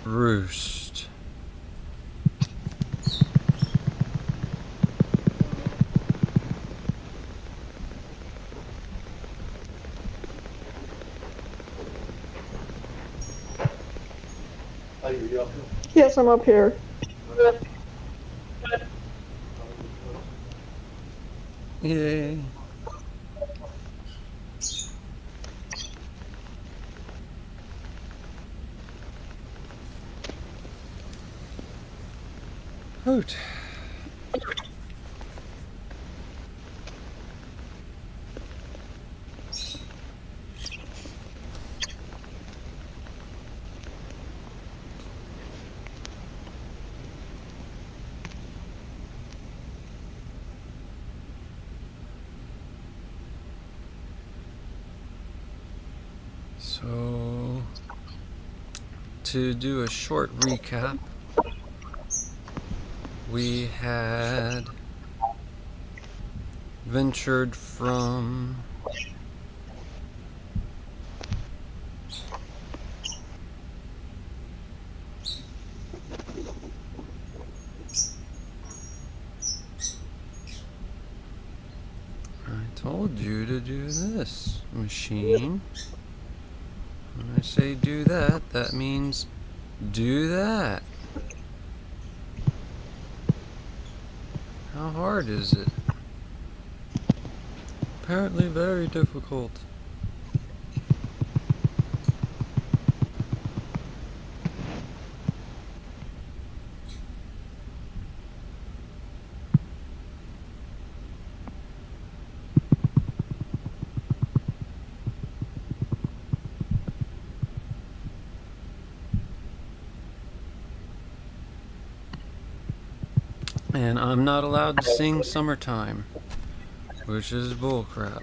roost. Yes, I'm up here. Yay. Hoot. So, to do a short recap, we had ventured from I told you to do this, machine. When I say do that, that means do that. How hard is it? Apparently very difficult. And I'm not allowed to sing Summertime, which is bullcrap.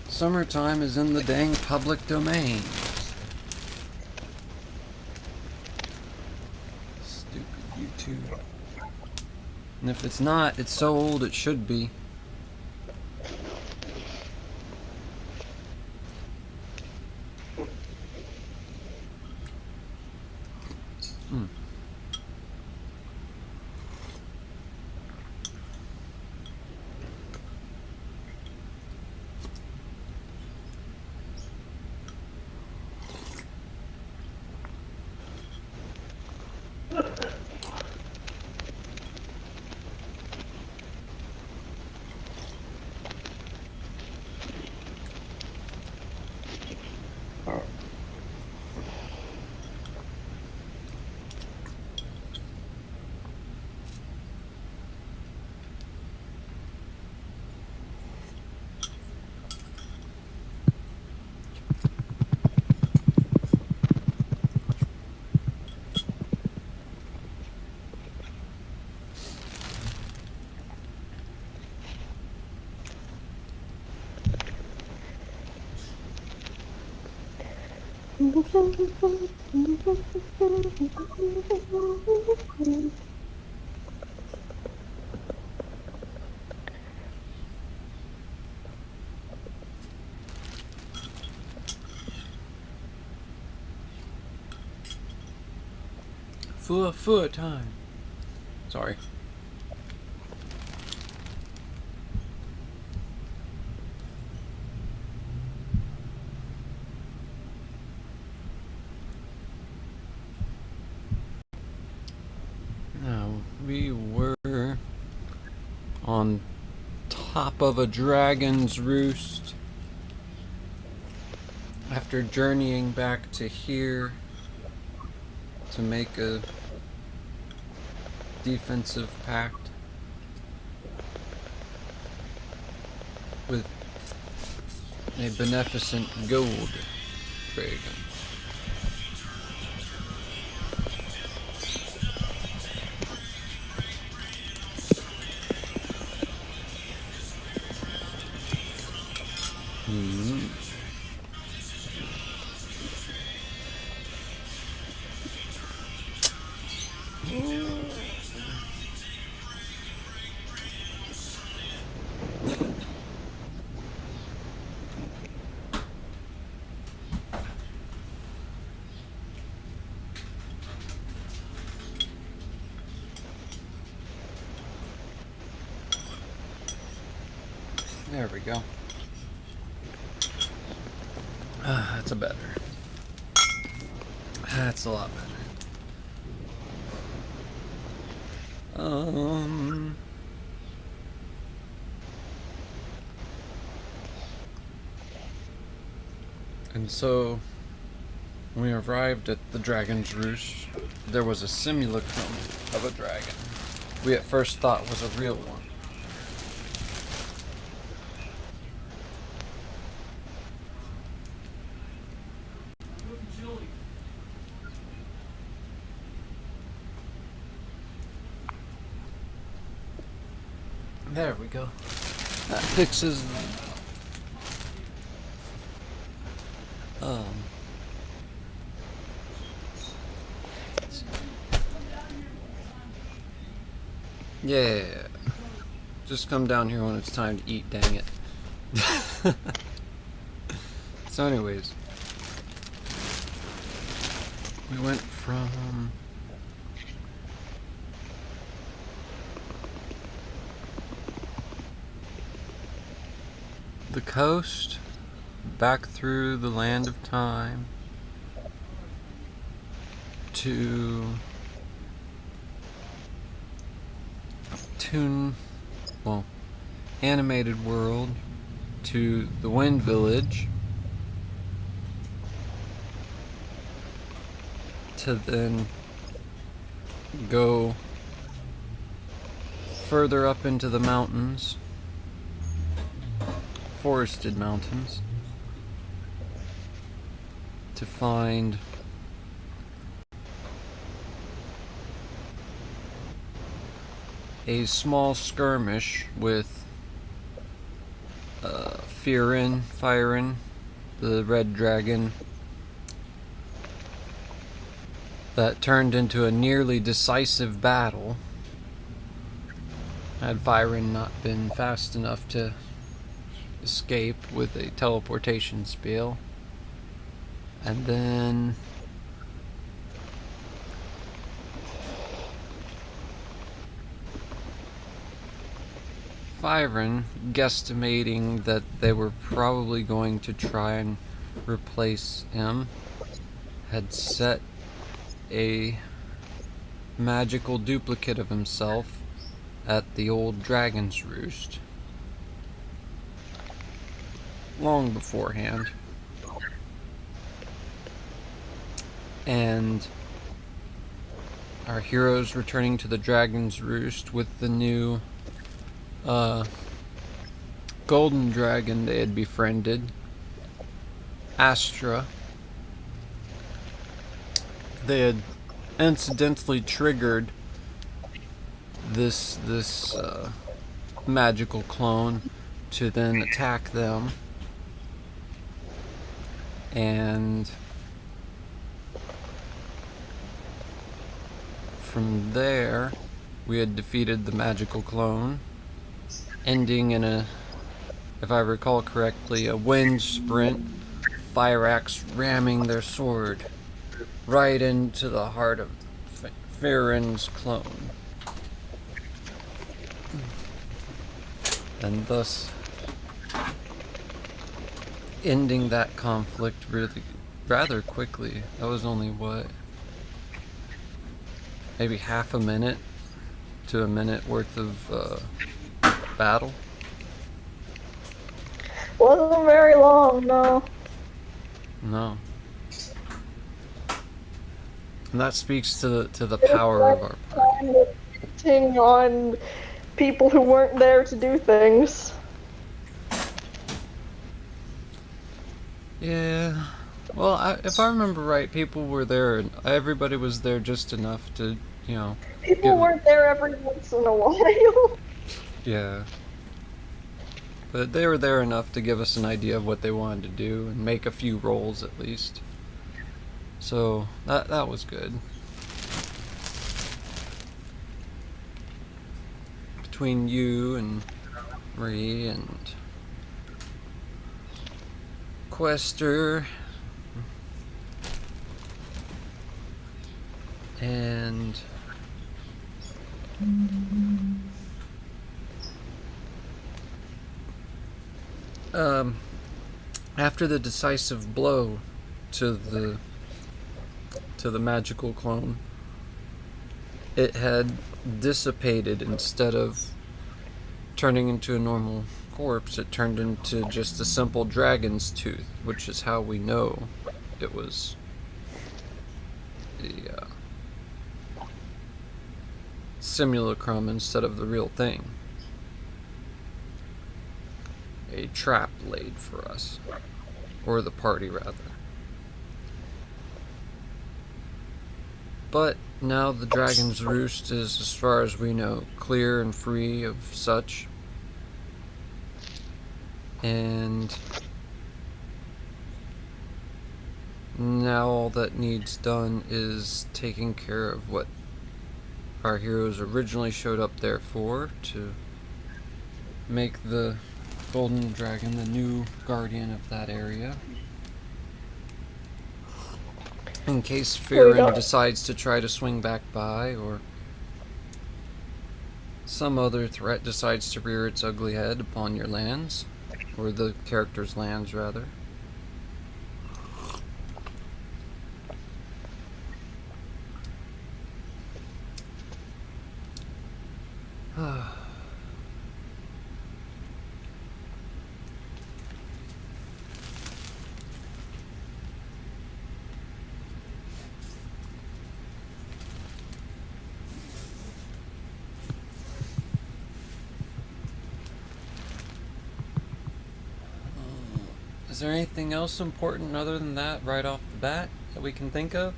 Summertime is in the dang public domain. Stupid YouTube. And if it's not, it's so old it should be. Foot time. Sorry. Now, we were on top of a dragon's roost after journeying back to here to make a defensive pact with a beneficent gold dragon. There we go. That's a better. That's a lot better. And so, when we arrived at the Dragon's Roost, there was a simulacrum of a dragon we at first thought was a real one. There we go. That fixes yeah. Just come down here when it's time to eat, dang it. So anyways, we went from the coast back through the land of time to animated world, to the Wind Village, to then go further up into the mountains, forested mountains, to find a small skirmish with Firen, the red dragon, that turned into a nearly decisive battle had Firen not been fast enough to escape with a teleportation spell. And then Firen, guesstimating that they were probably going to try and replace him, had set a magical duplicate of himself at the old Dragon's Roost long beforehand. And our heroes returning to the Dragon's Roost with the new golden dragon they had befriended, Astra. They had incidentally triggered this magical clone to then attack them, and from there we had defeated the magical clone, ending in a, if I recall correctly, a wind sprint, Fire Axe ramming their sword right into the heart of Firen's clone, and thus ending that conflict really rather quickly. That was only maybe half a minute to a minute worth of battle. Wasn't very long, no. No. And that speaks to the power of our party. On people who weren't there to do things. Yeah. Well, if I remember right, people were there, and everybody was there just enough to, People weren't there every once in a while. Yeah. But they were there enough to give us an idea of what they wanted to do and make a few rolls at least. So that was good. between you and Marie and Quester and after the decisive blow to the magical clone, it had dissipated. Instead of turning into a normal corpse, it turned into just a simple dragon's tooth, which is how we know it was the simulacrum instead of the real thing. A trap laid for us. Or the party, rather. But now the Dragon's Roost is, as far as we know, clear and free of such. And now all that needs done is taking care of what our heroes originally showed up there for, to make the Golden Dragon the new guardian of that area. In case Farron decides to try to swing back by, or some other threat decides to rear its ugly head upon your lands, or the character's lands, rather. Is there anything else important other than that right off the bat that we can think of?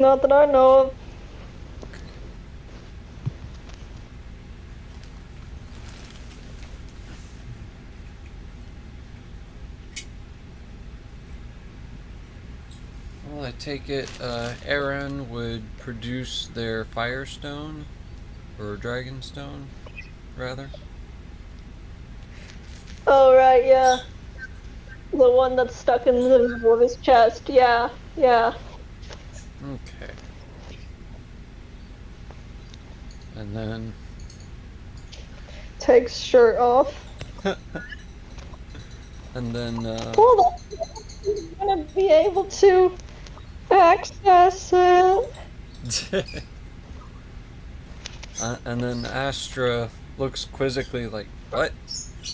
Not that I know of. Well, I take it Aaron would produce their Firestone, or Dragonstone, rather. Oh, right, yeah. The one that's stuck in the middle of his chest, yeah. Okay. And then... Takes shirt off. and then, Well, he's gonna be able to access it. and then Astra looks quizzically like, what?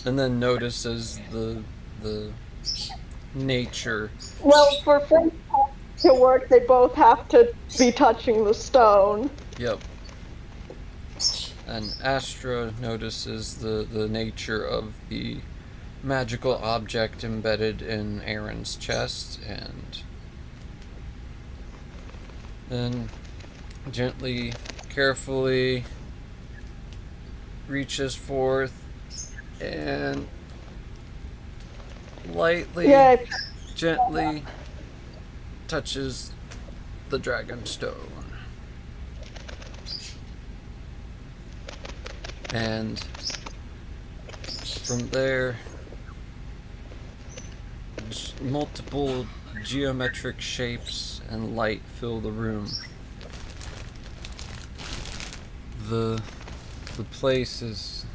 And then notices the nature. Well, for Phantasy to work, they both have to be touching the stone. Yep. And Astra notices the nature of the magical object embedded in Aaron's chest, and then gently, carefully reaches forth and lightly, gently touches the dragon stone. And from there, multiple geometric shapes and light fill the room. The place is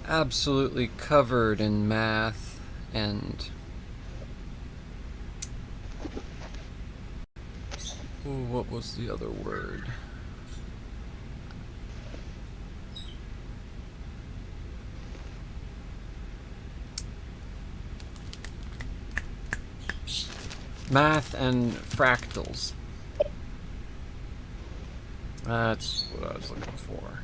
absolutely covered in math and what was the other word? Math and fractals. That's what I was looking for.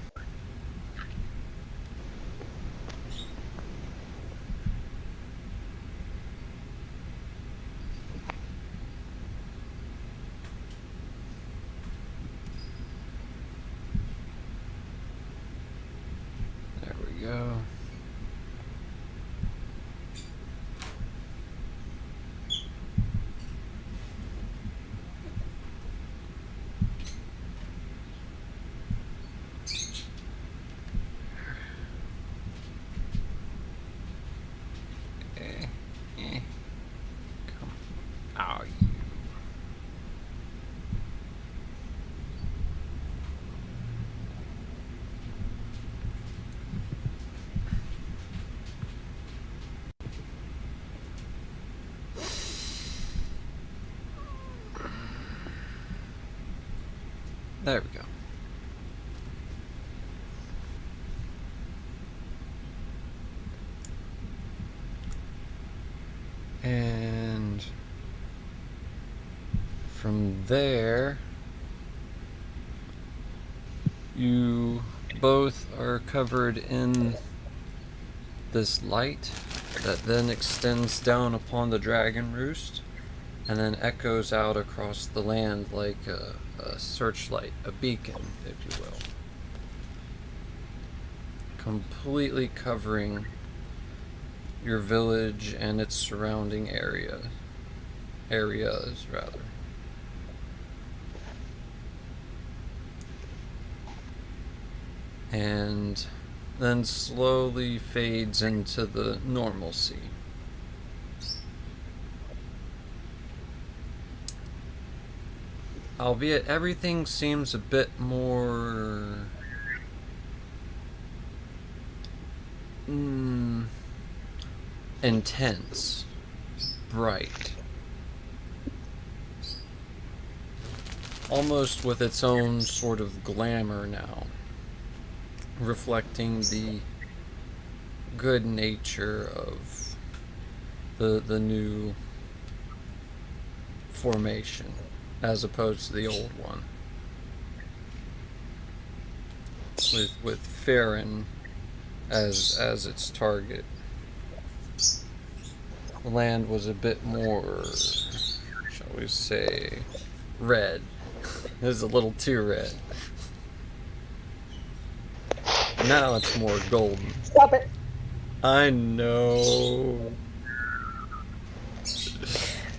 There we go. There we go. And from there, you both are covered in this light that then extends down upon the dragon roost and then echoes out across the land like a searchlight, a beacon, if you will. Completely covering your village and its surrounding areas, rather. And then slowly fades into the normalcy. Albeit everything seems a bit more intense, bright, almost with its own sort of glamour now, reflecting the good nature of the new formation as opposed to the old one, with Farron as its target. The land was a bit more, shall we say, red. It was a little too red. Now it's more golden. Stop it. I know.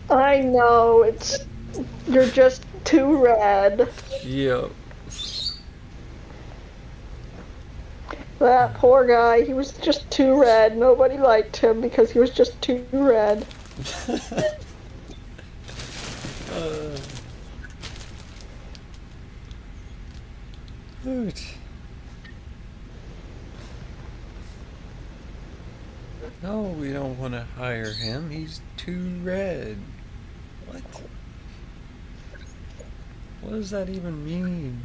I know, you're just too red. Yep. That poor guy, he was just too red. Nobody liked him because he was just too red. VOOT. No, we don't want to hire him. He's too red. What? What does that even mean?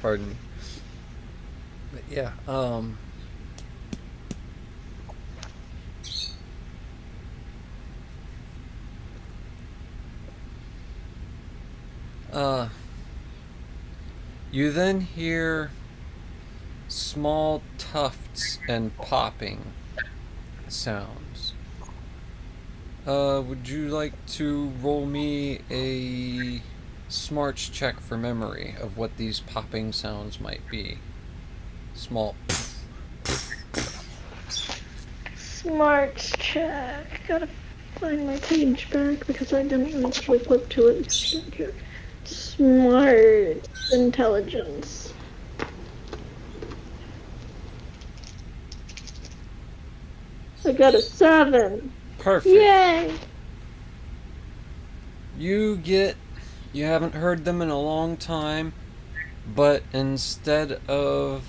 Pardon me. But yeah, you then hear small tufts and popping sounds. Would you like to roll me a smarts check for memory of what these popping sounds might be? Small. Smarts check. Gotta find my page back because I didn't actually flip to it. Smart intelligence. I got a 7. Perfect. Yay! You haven't heard them in a long time, but instead of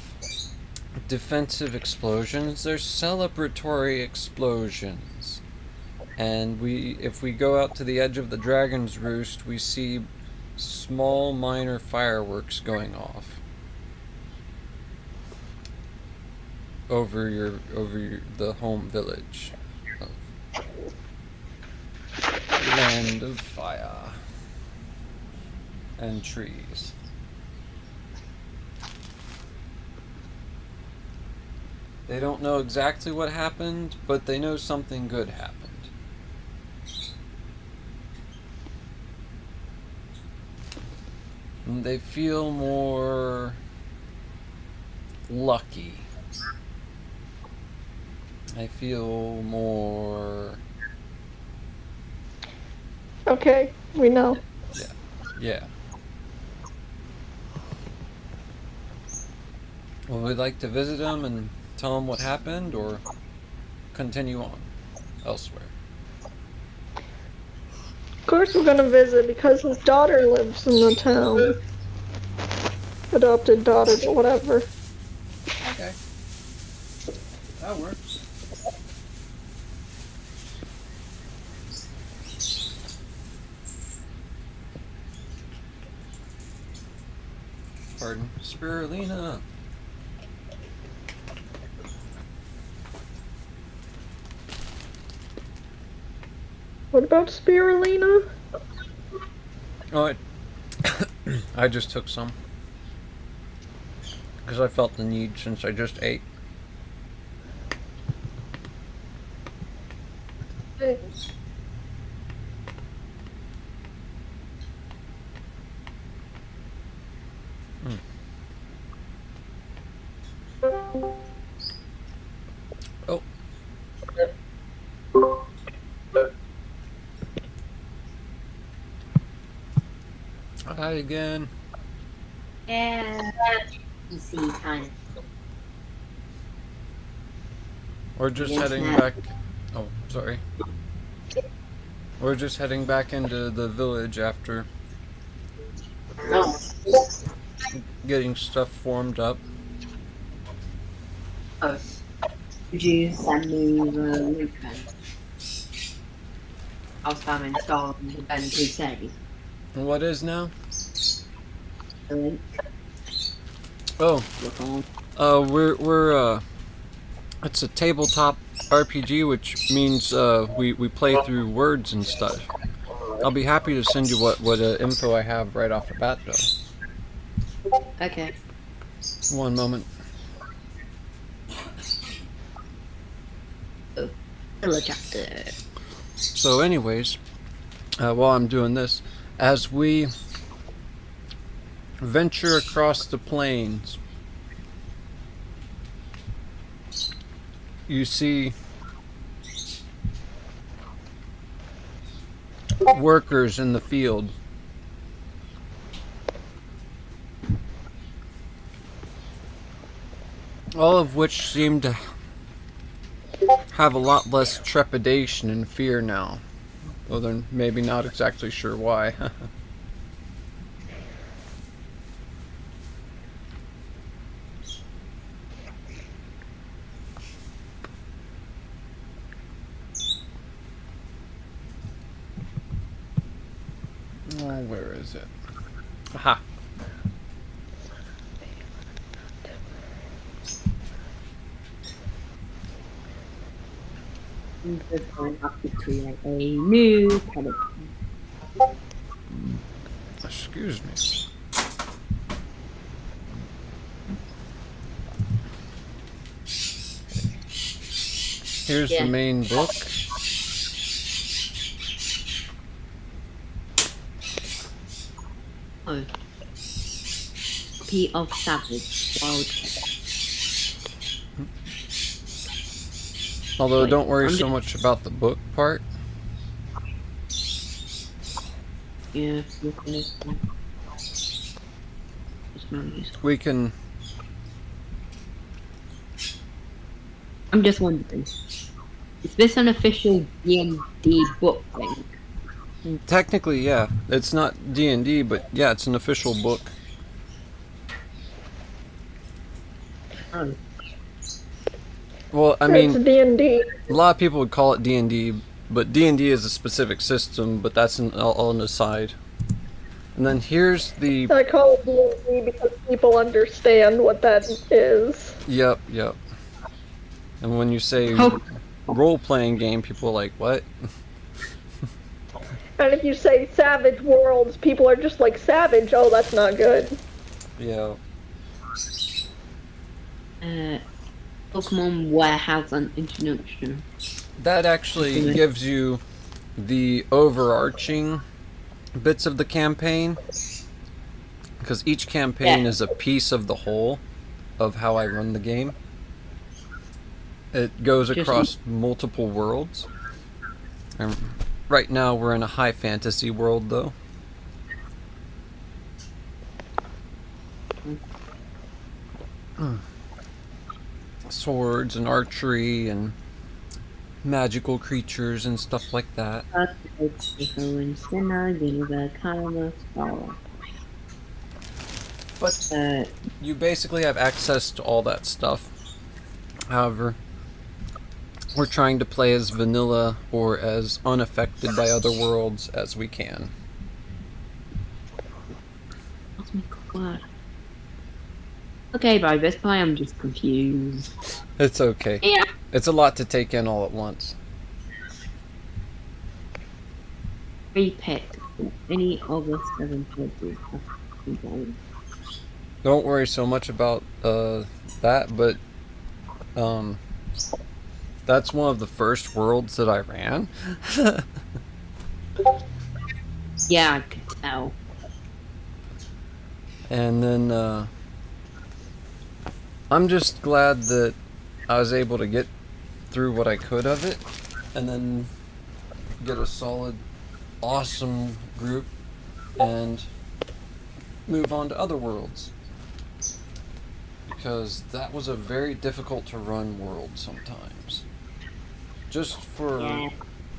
defensive explosions, they're celebratory explosions. And if we go out to the edge of the dragon's roost, we see small minor fireworks going off over the home village of Land of Fire and trees. They don't know exactly what happened, but they know something good happened. And they feel more lucky. I feel more... Okay, we know. Yeah. Would we like to visit them and tell them what happened, or continue on elsewhere? Of course we're gonna visit because his daughter lives in the town. Adopted daughter, but whatever. Okay. That works. pardon. Spirulina. What about spirulina? Oh, I just took some. Because I felt the need since I just ate. Oh. Hi again. Yeah. PC time. We're just Yes, heading ma'am. back. Oh, sorry. We're just heading back into the village after Oh. getting stuff formed up. Oh. Could you send me the link then? I'll start installing the Ben Crusade. What is now? The link. Oh, Your phone. we're it's a tabletop RPG, which means we play through words and stuff. I'll be happy to send you what info I have right off the bat, though. Okay. One moment. Village actor. So, anyways, while I'm doing this, as we venture across the plains, you see workers in the field. All of which seem to have a lot less trepidation and fear now. Though they're maybe not exactly sure why. Oh, where is it? Aha. I'm just going to have to create a new product. Excuse me. Here's the main book. Oh. Copy of Savage. Wild. Although Wait, don't worry I'm so just- much about the book part. Yeah, look at this one. It's no use. We can. I'm just wondering, is this an official D&D book link? Technically, yeah. It's not D&D, but yeah, it's an official book. Oh. Well, I It's mean, D&D. a lot of people would call it D&D, but D&D is a specific system, but that's all an aside. And then here's the... I call it D&D because people understand what that is. Yep. And when you say Oh. role-playing game, people are like, what? And if you say Savage Worlds, people are just like, Savage? Oh, that's not good. Yeah. Pokemon Warehouse and Introduction. That actually gives you the overarching bits of the campaign, because each campaign is a piece of the whole of how I run the game. It goes across multiple worlds. And right now we're in a high fantasy world, though. Swords and archery and magical creatures and stuff like that. But you basically have access to all that stuff. However, we're trying to play as vanilla or as unaffected by other worlds as we can. Okay, by this point I'm just confused. It's okay. Yeah. It's a lot to take in all at once. Repicked from any other 7 choices. Don't worry so much about that, but that's one of the first worlds that I ran. Yeah, I could tell. And then I'm just glad that I was able to get through what I could of it, and then get a solid, awesome group, and move on to other worlds. Because that was a very difficult to run world sometimes. Just for Yeah.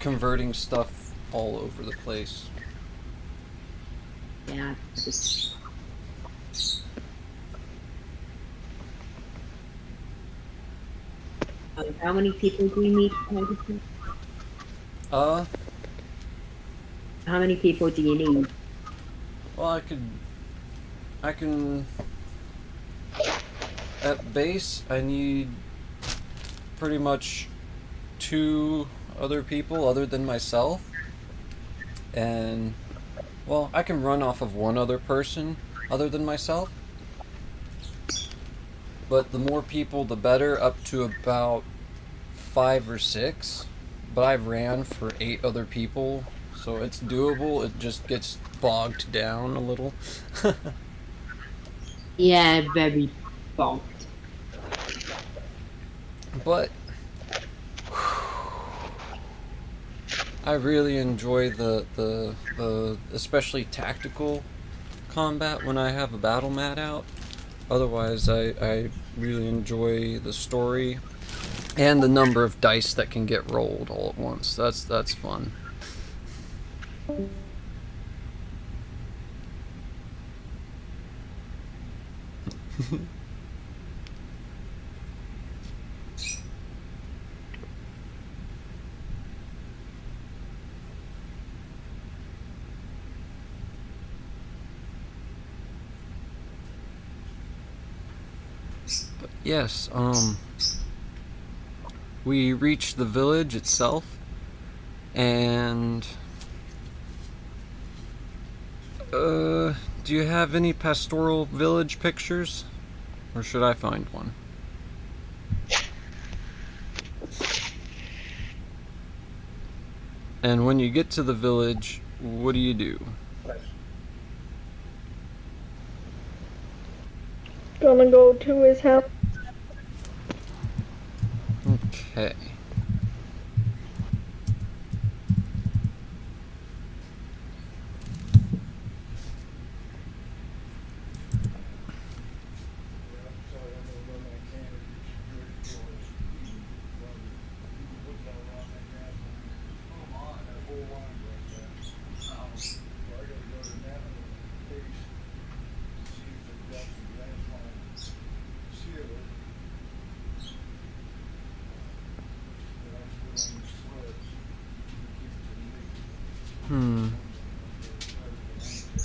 converting stuff all over the place. Yeah. How many people do you need to play this game? Uh, How many people do you need? well, I can, at base, I need pretty much 2 other people other than myself. And, well, I can run off of 1 other person other than myself. But the more people, the better, up to about 5 or 6. But I've ran for 8 other people, so it's doable. It just gets bogged down a little. Yeah, very bonked. But I really enjoy the especially tactical combat when I have a battle mat out. Otherwise, I really enjoy the story and the number of dice that can get rolled all at once. That's fun. But yes, we reached the village itself, and do you have any pastoral village pictures, or should I find one? And when you get to the village, what do you do? Gonna go to his house. Okay.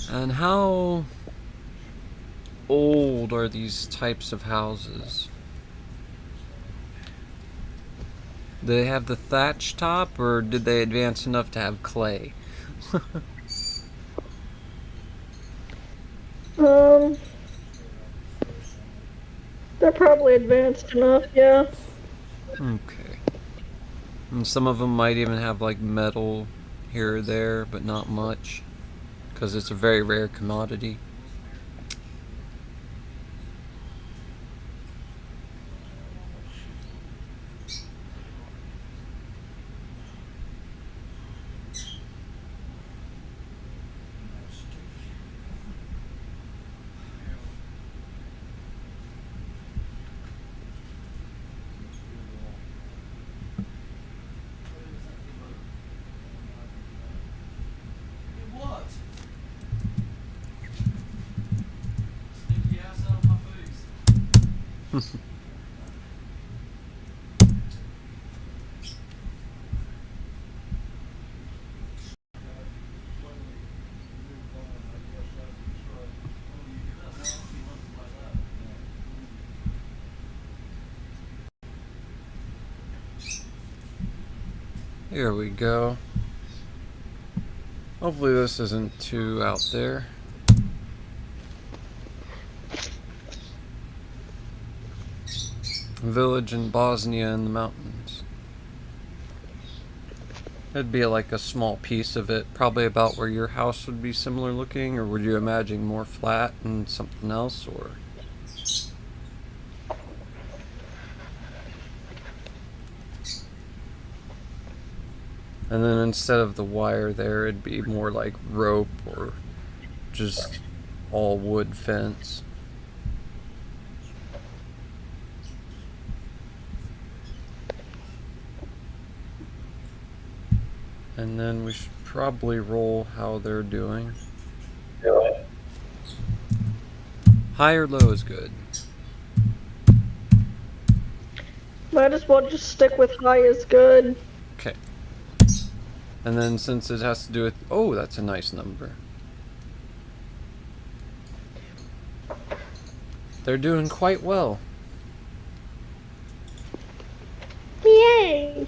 And how old are these types of houses? Do they have the thatch top, or did they advance enough to have clay? They're probably advanced enough, yeah. Okay. And some of them might even have like metal here or there, but not much, because it's a very rare commodity. Here we go. Hopefully this isn't too out there. Village in Bosnia in the mountains. It'd be like a small piece of it, probably about where your house would be similar looking, or would you imagine more flat and something else, or? And then instead of the wire there, it'd be more like rope or just all wood fence. And then we should probably roll how they're doing. High or low is good. Might as well just stick with high is good. Okay. And then since it has to do with... Oh, that's a nice number. They're doing quite well. Yay!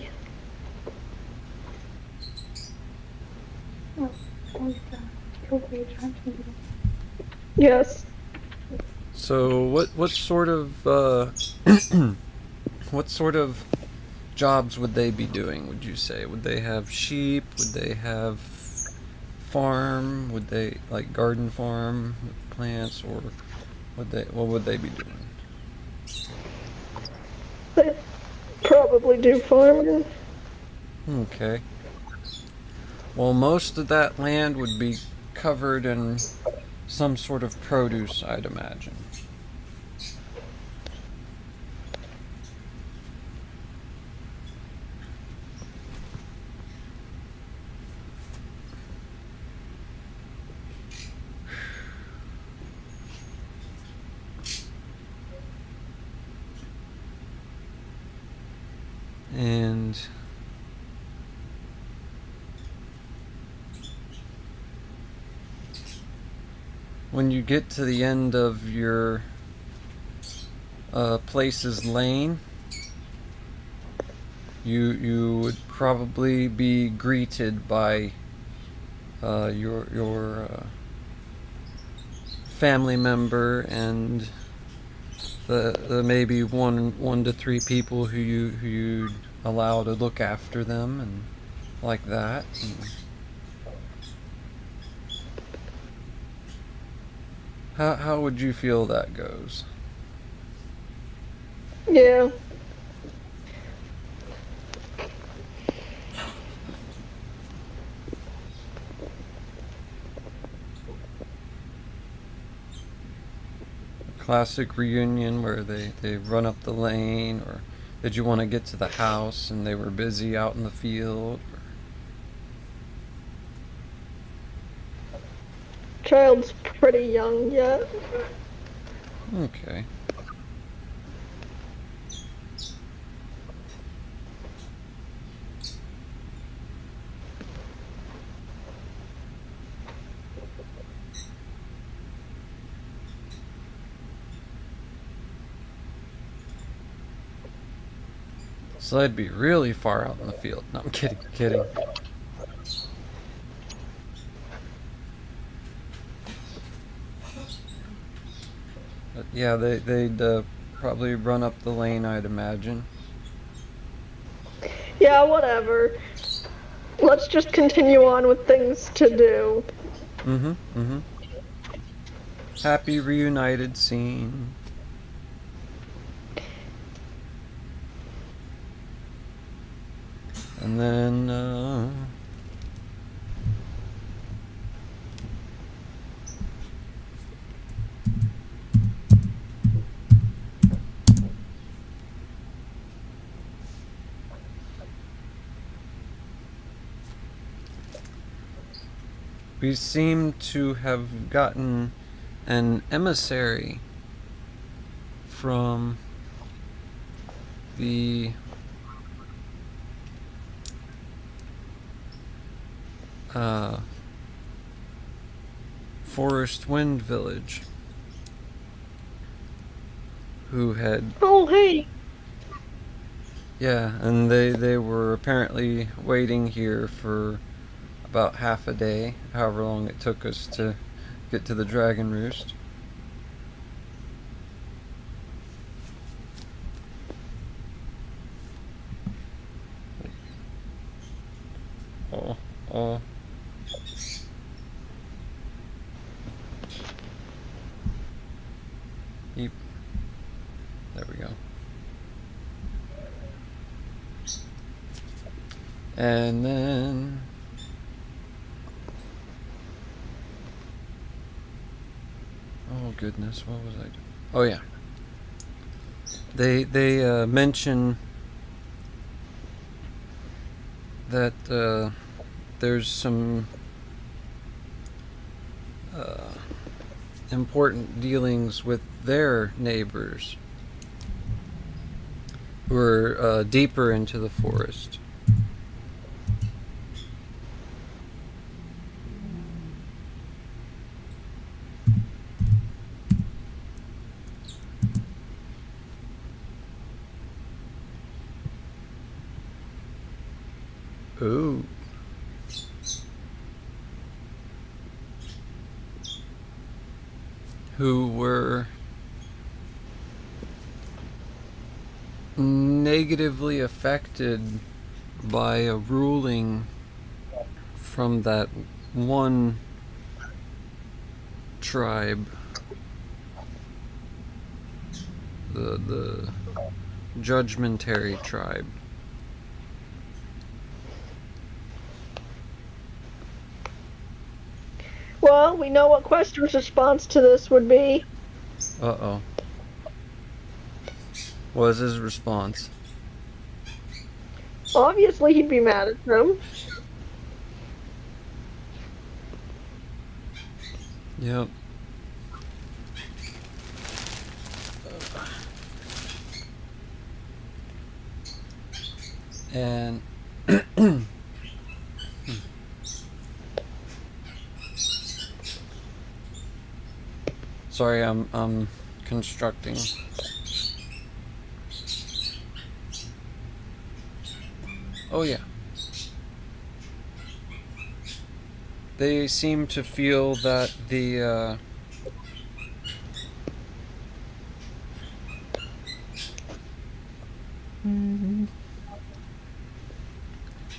Yes. So what sort of what sort of jobs would they be doing, would you say? Would they have sheep? Would they have farm? Would they like garden farm with plants, or what would they be doing? They probably do farming. Okay. Well, most of that land would be covered in some sort of produce, I'd imagine. And when you get to the end of your place's lane, you would probably be greeted by your family member and the maybe one to three people who you'd allow to look after them and like that. How would you feel that goes? Yeah. Classic reunion where they run up the lane, or did you want to get to the house and they were busy out in the field? Child's pretty young yet. Okay. So I'd be really far out in the field. No, I'm kidding. But yeah, they'd probably run up the lane, I'd imagine. Yeah, whatever. Let's just continue on with things to do. Mm-hmm. Happy reunited scene. And then, we seem to have gotten an emissary from the Forest Wind Village, who had Oh, hey. Yeah, and they were apparently waiting here for about half a day, however long it took us to get to the Dragon Roost. Oh. Beep. There we go. And then... oh goodness, what was I doing? Oh yeah. They mention that there's some important dealings with their neighbors who are deeper into the forest. Ooh. Who were negatively affected by a ruling from that one tribe, the Judgmentary tribe. Well, we know what Questor's response to this would be. Uh-oh. What was his response? Obviously, he'd be mad at them. Yep. And sorry, I'm constructing. Oh yeah. They seem to feel that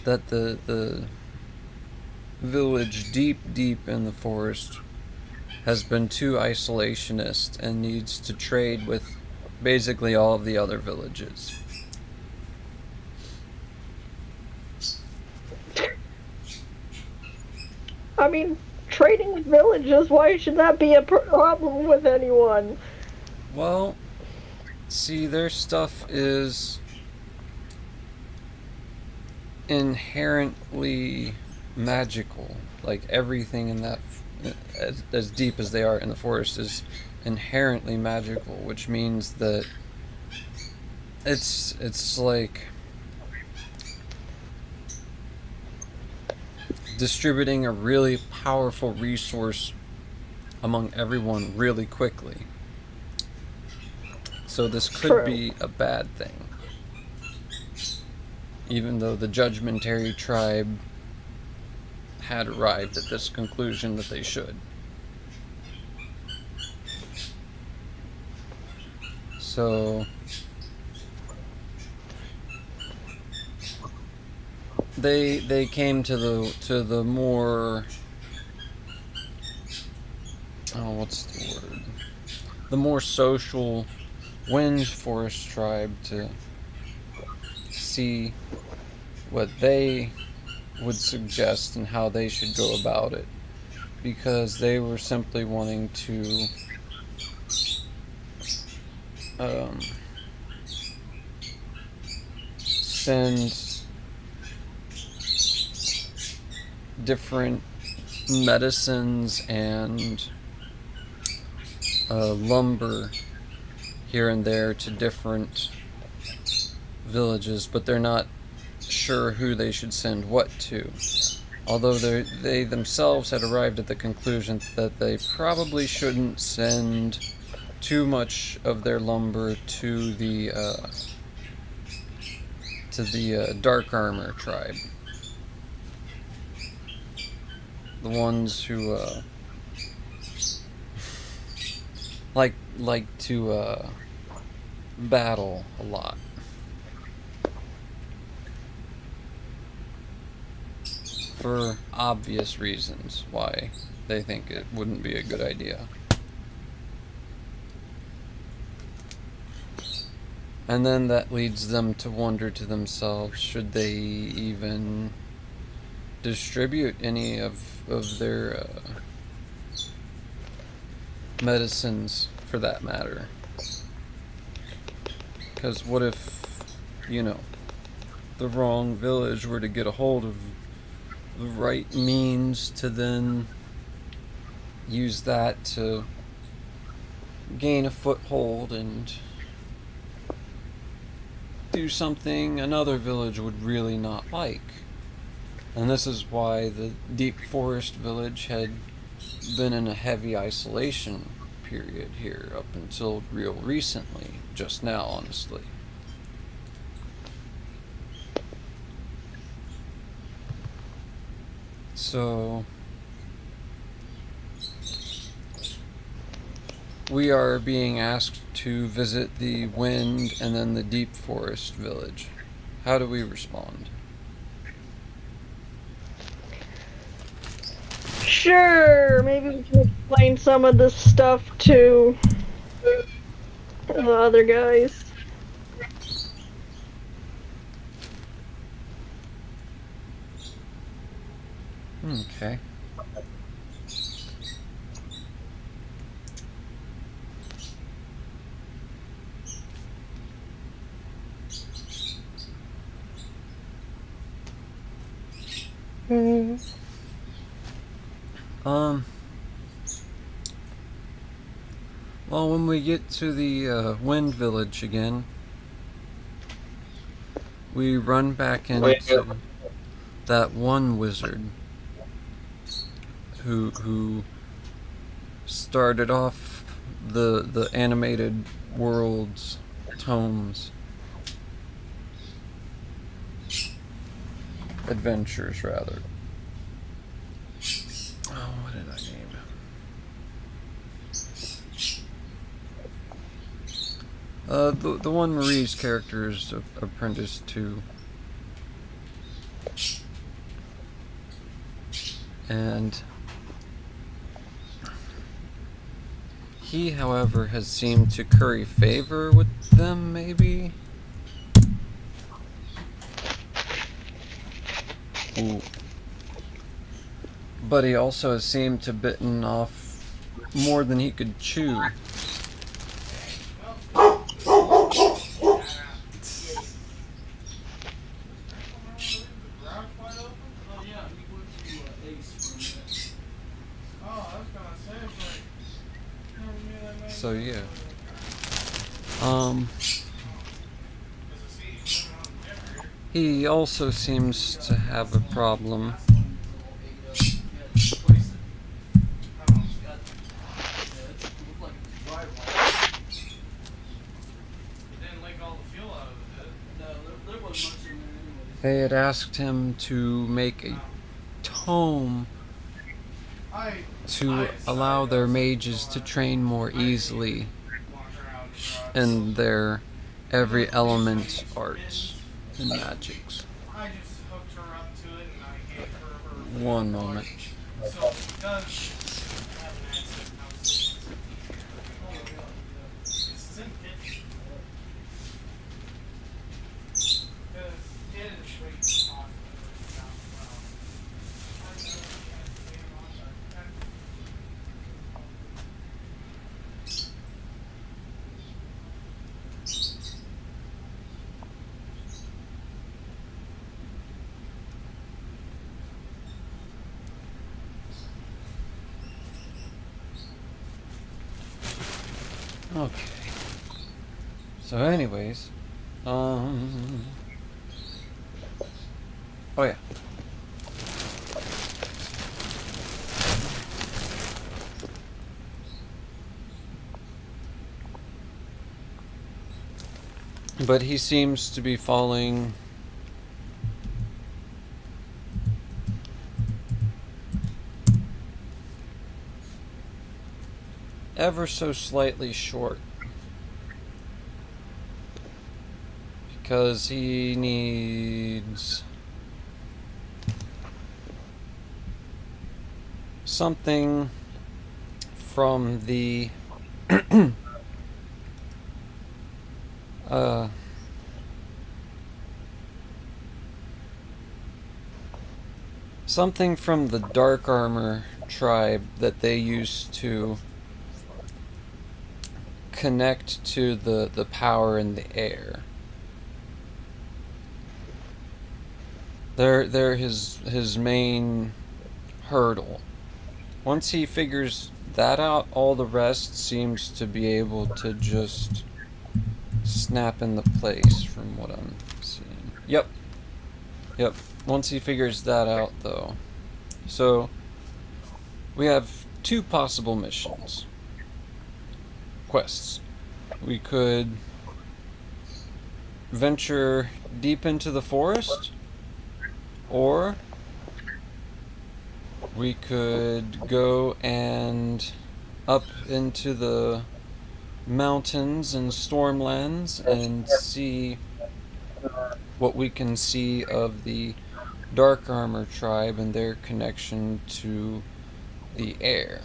that the village deep in the forest has been too isolationist and needs to trade with basically all of the other villages. I mean, trading with villages, why should that be a problem with anyone? Well, see, their stuff is inherently magical. Like, everything in that, as deep as they are in the forest, is inherently magical, which means that it's like distributing a really powerful resource among everyone really quickly. So this could be a bad thing. Even though the Judgmentary tribe had arrived at this conclusion that they should. So they came to the more, oh, what's the word? The more social Wind Forest tribe to see what they would suggest and how they should go about it, because they were simply wanting to send different medicines and lumber here and there to different villages, but they're not sure who they should send what to. Although they themselves had arrived at the conclusion that they probably shouldn't send too much of their lumber to the to the Dark Armor tribe. The ones who like to battle a lot. For obvious reasons why they think it wouldn't be a good idea. And then that leads them to wonder to themselves, should they even distribute any of their medicines, for that matter. Because what if, you know, the wrong village were to get a hold of the right means to then use that to gain a foothold and do something another village would really not like. And this is why the Deep Forest village had been in a heavy isolation period here up until real recently, just now honestly. So we are being asked to visit the Wind and then the Deep Forest village. How do we respond? Sure, maybe we can explain some of this stuff to the other guys. Okay. Well, when we get to the Wind Village again, we run back into that one wizard who started off the animated world's tomes adventures, rather. Oh, what did I name it? The one Marie's character is apprenticed to. And he, however, has seemed to curry favor with them, maybe? Ooh. But he also has seemed to bitten off more than he could chew. So yeah. He also seems to have a problem. They had asked him to make a tome to allow their mages to train more easily in their every element arts and magics. One moment. Okay. So anyways, oh yeah. But he seems to be falling ever so slightly short. Because he needs something from the something from the Dark Armor tribe that they used to connect to the power in the air. They're his main hurdle. Once he figures that out, all the rest seems to be able to just snap into place from what I'm seeing. Yep. Once he figures that out, though. So, we have two possible missions. Quests. We could venture deep into the forest, or we could go and up into the mountains and Stormlands and see what we can see of the Dark Armor tribe and their connection to the air.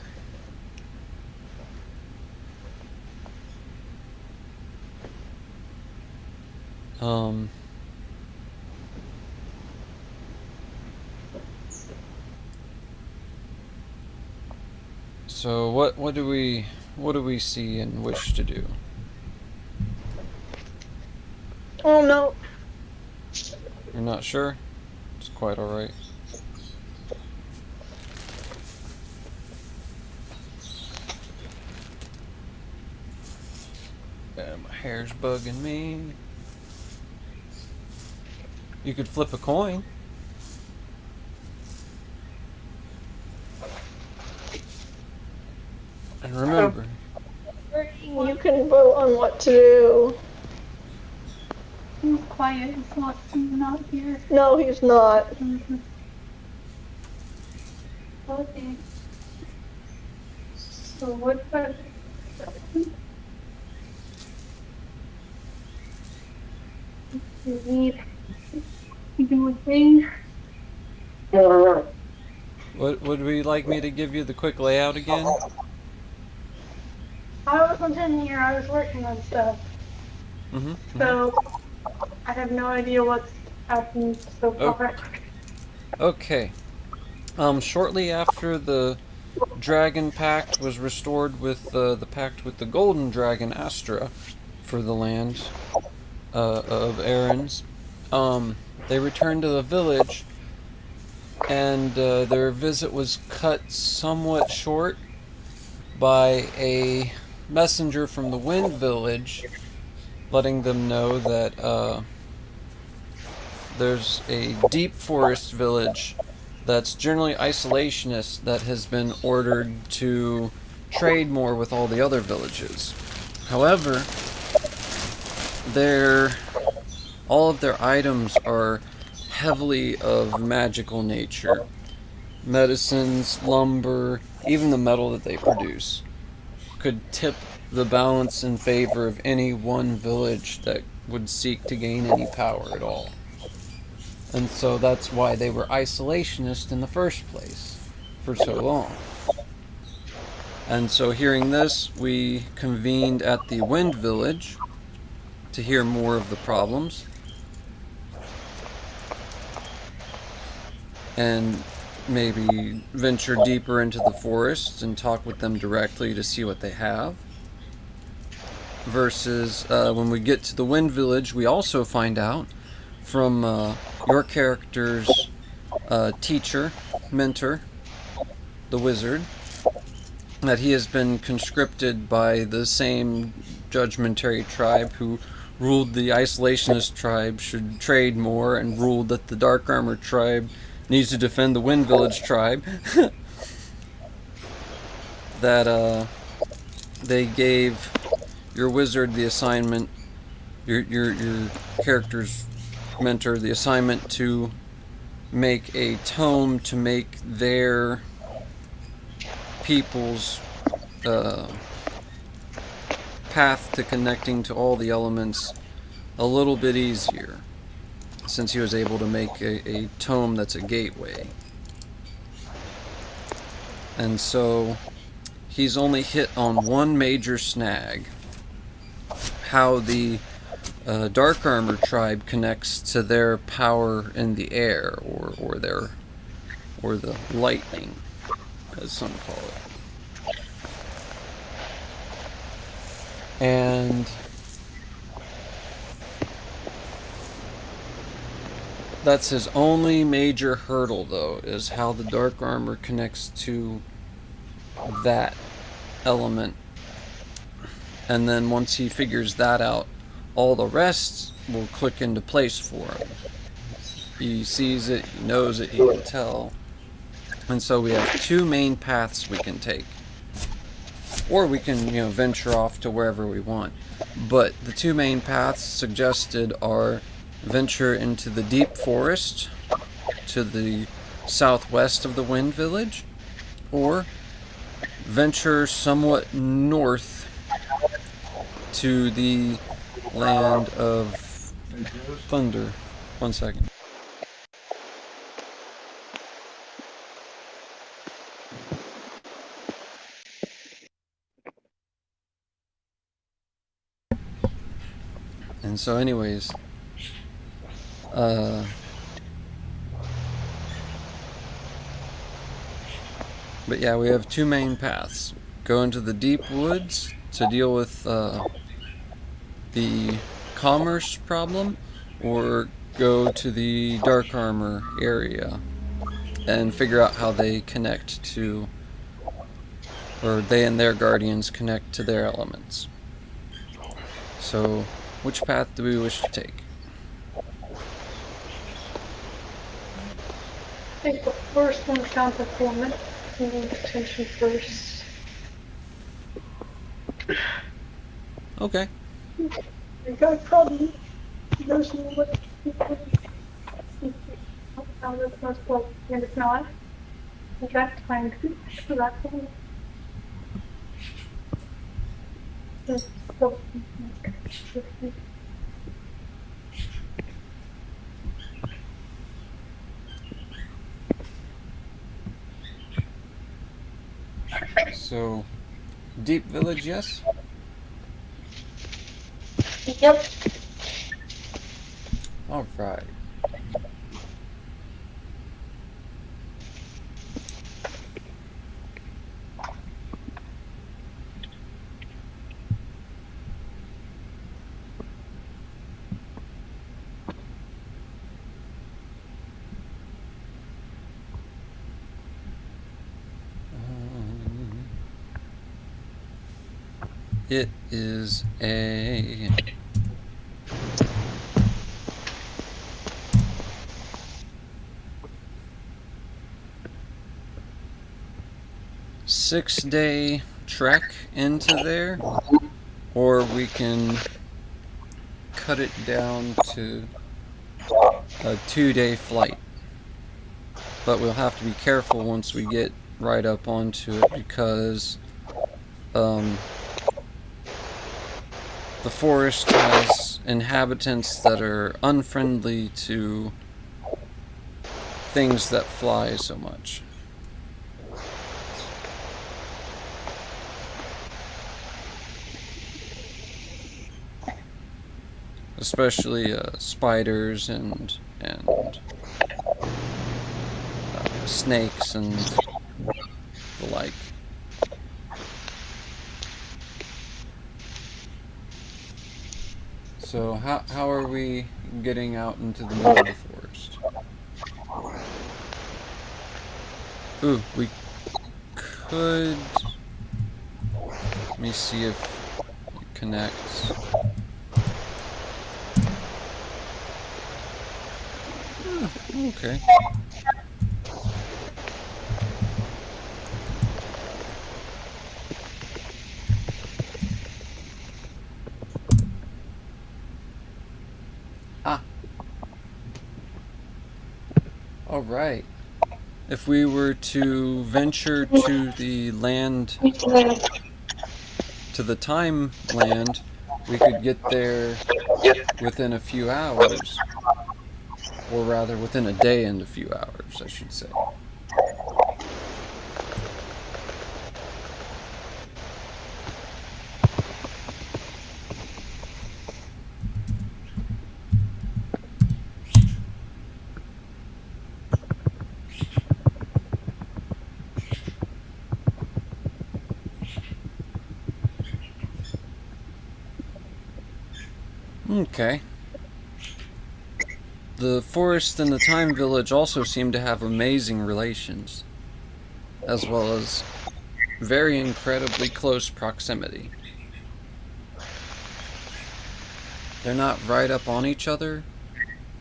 So what do we see and wish to do? Oh no. You're not sure? It's quite alright. My hair's bugging me. You could flip a coin. And remember, You can vote on what to do. He's quiet. He's not here. No, he's not. Okay. So what about you need to do a thing? would we like me to give you the quick layout again? I wasn't in here. I was working on stuff. So I have no idea what's happened so far. Okay. Shortly after the Dragon Pact was restored with the pact with the Golden Dragon Astra for the land of Aarons, they returned to the village, and their visit was cut somewhat short by a messenger from the Wind Village letting them know that there's a deep forest village that's generally isolationist that has been ordered to trade more with all the other villages. However, all of their items are heavily of magical nature. Medicines, lumber, even the metal that they produce could tip the balance in favor of any one village that would seek to gain any power at all. And so that's why they were isolationist in the first place for so long. And so hearing this, we convened at the Wind Village to hear more of the problems and maybe venture deeper into the forests and talk with them directly to see what they have. Versus when we get to the Wind Village, we also find out from your character's teacher, mentor, the wizard, that he has been conscripted by the same judgmentary tribe who ruled the isolationist tribe should trade more and ruled that the Dark Armor tribe needs to defend the Wind Village tribe. That they gave your wizard the assignment, your character's mentor the assignment to make a tome to make their people's path to connecting to all the elements a little bit easier, since he was able to make a tome that's a gateway. And so he's only hit on one major snag: how the Dark Armor tribe connects to their power in the air, or the lightning, as some call it. And that's his only major hurdle, though, is how the Dark Armor connects to that element. And then once he figures that out, all the rest will click into place for him. He sees it, he knows it, he can tell. And so we have two main paths we can take. Or we can, venture off to wherever we want. But the two main paths suggested are venture into the deep forest to the southwest of the Wind Village, or venture somewhat north to the land of Thunder. 1 second. And so anyways, but yeah, we have two main paths. Go into the deep woods to deal with the commerce problem, or go to the Dark Armor area and figure out how they connect to, or they and their guardians connect to their elements. So, which path do we wish to take? I think the first one sounds like the one we need attention first. Okay. You got a problem. There's no way how this must work, and if not, you got time to correct them. So, Deep Village, yes? Yep. Alright. It is a 6-day trek into there, or we can cut it down to a 2-day flight. But we'll have to be careful once we get right up onto it, because the forest has inhabitants that are unfriendly to things that fly so much. Especially spiders and snakes and the like. So how are we getting out into the middle of the forest? Ooh, we could... Let me see if it connects. Okay. Alright. If we were to venture to the land to the time land, we could get there within a few hours. Or rather, within a day and a few hours, I should say. Okay. The forest and the time village also seem to have amazing relations, as well as very incredibly close proximity. They're not right up on each other,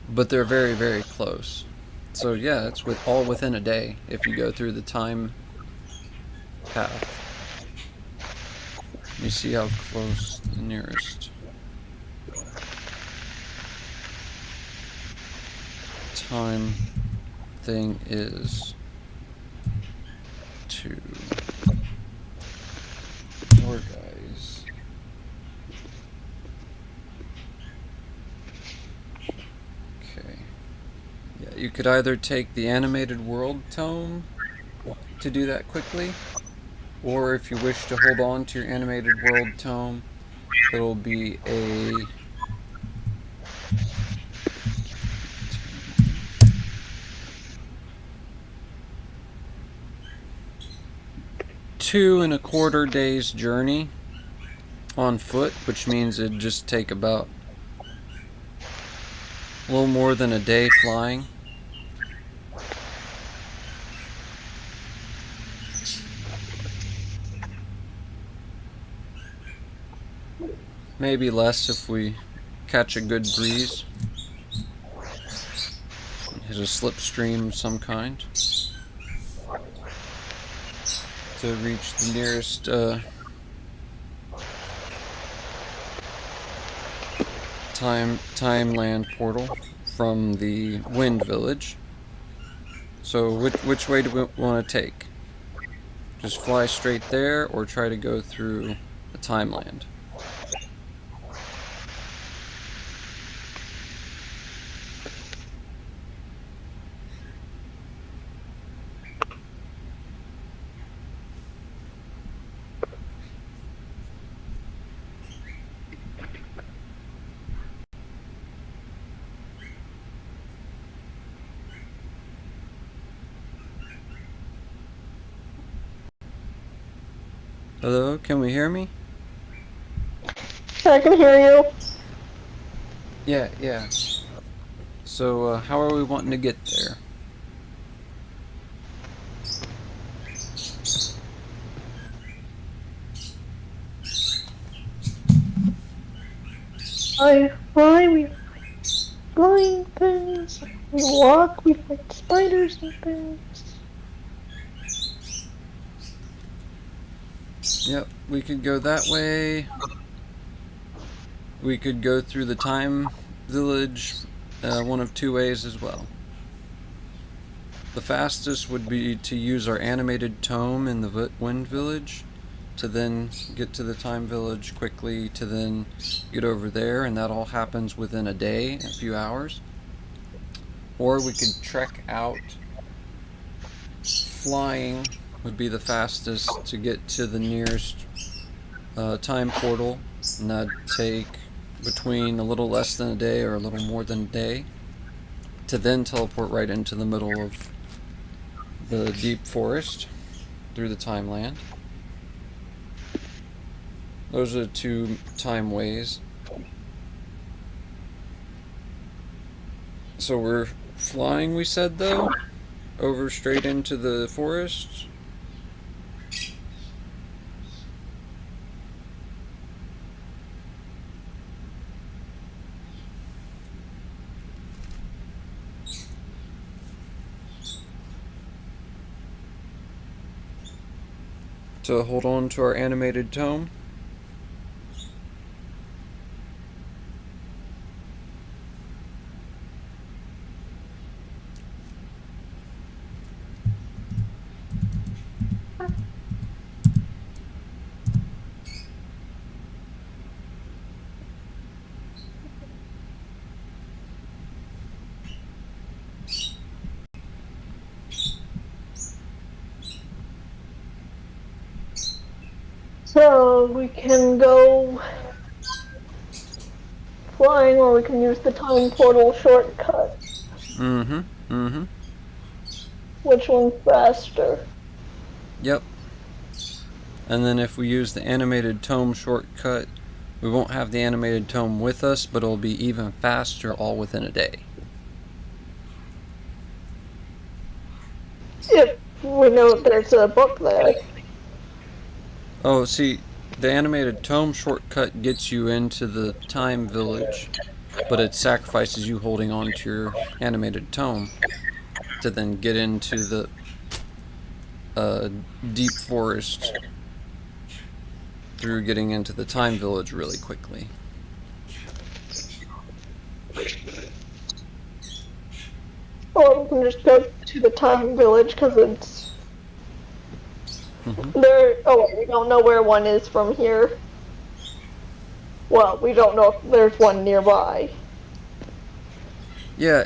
but they're very, very close. So yeah, it's all within a day if you go through the time path. Let me see how close the nearest time thing is to your guys. Okay. Yeah, you could either take the animated world tome to do that quickly, or if you wish to hold on to your animated world tome, it'll be a 2.25 days journey on foot, which means it'd just take about a little more than a day flying. Maybe less if we catch a good breeze. Hit a slipstream of some kind to reach the nearest timeland portal from the Wind Village. So which way do we want to take? Just fly straight there, or try to go through the timeland? Hello, can we hear me? I can hear you. Yeah. So, how are we wanting to get there? I fly, we fight flying things. We walk, we fight spiders and things. Yep, we could go that way. We could go through the time village one of two ways as well. The fastest would be to use our animated tome in the Wind Village to then get to the time village quickly, to then get over there, and that all happens within a day, a few hours. Or we could trek out. Flying would be the fastest to get to the nearest time portal, and that'd take between a little less than a day or a little more than a day to then teleport right into the middle of the deep forest through the timeland. Those are the two time ways. So we're flying, we said, though, over straight into the forest. To hold on to our animated tome. So we can go flying, or we can use the time portal shortcut. Mm-hmm. Mm-hmm. Which one's faster? Yep. And then if we use the animated tome shortcut, we won't have the animated tome with us, but it'll be even faster all within a day. If we know there's a book there. Oh, see, the animated tome shortcut gets you into the time village, but it sacrifices you holding on to your animated tome to then get into the deep forest through getting into the time village really quickly. Or we can just go to the time village because it's Mm-hmm. there. Oh, we don't know where one is from here. Well, we don't know if there's one nearby. Yeah.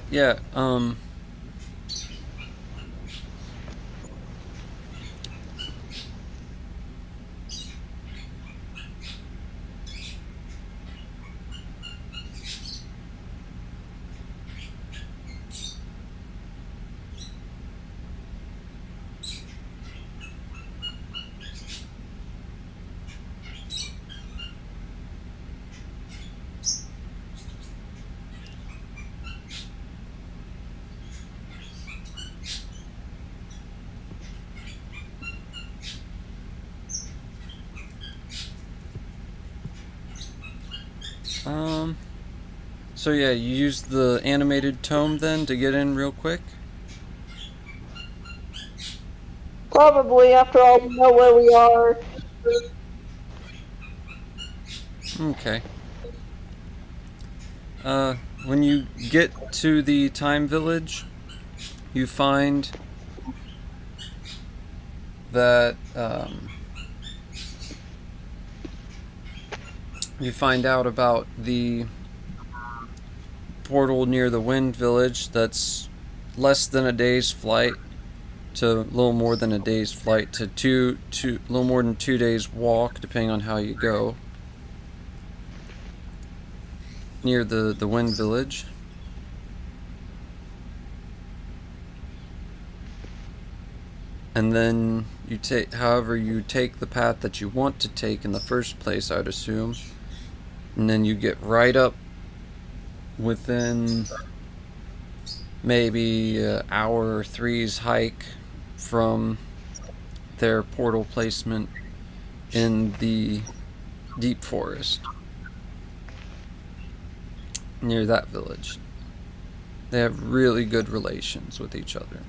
So yeah, you use the animated tome then to get in real quick? Probably, after all, we know where we are. Okay. When you get to the time village, you find that, you find out about the portal near the Wind Village that's less than a day's flight to a little more than a day's flight to a little more than 2 days walk, depending on how you go, near the Wind Village. And then you take, however, you take the path that you want to take in the first place, I'd assume, and then you get right up within maybe an hour or three's hike from their portal placement in the deep forest near that village. They have really good relations with each other.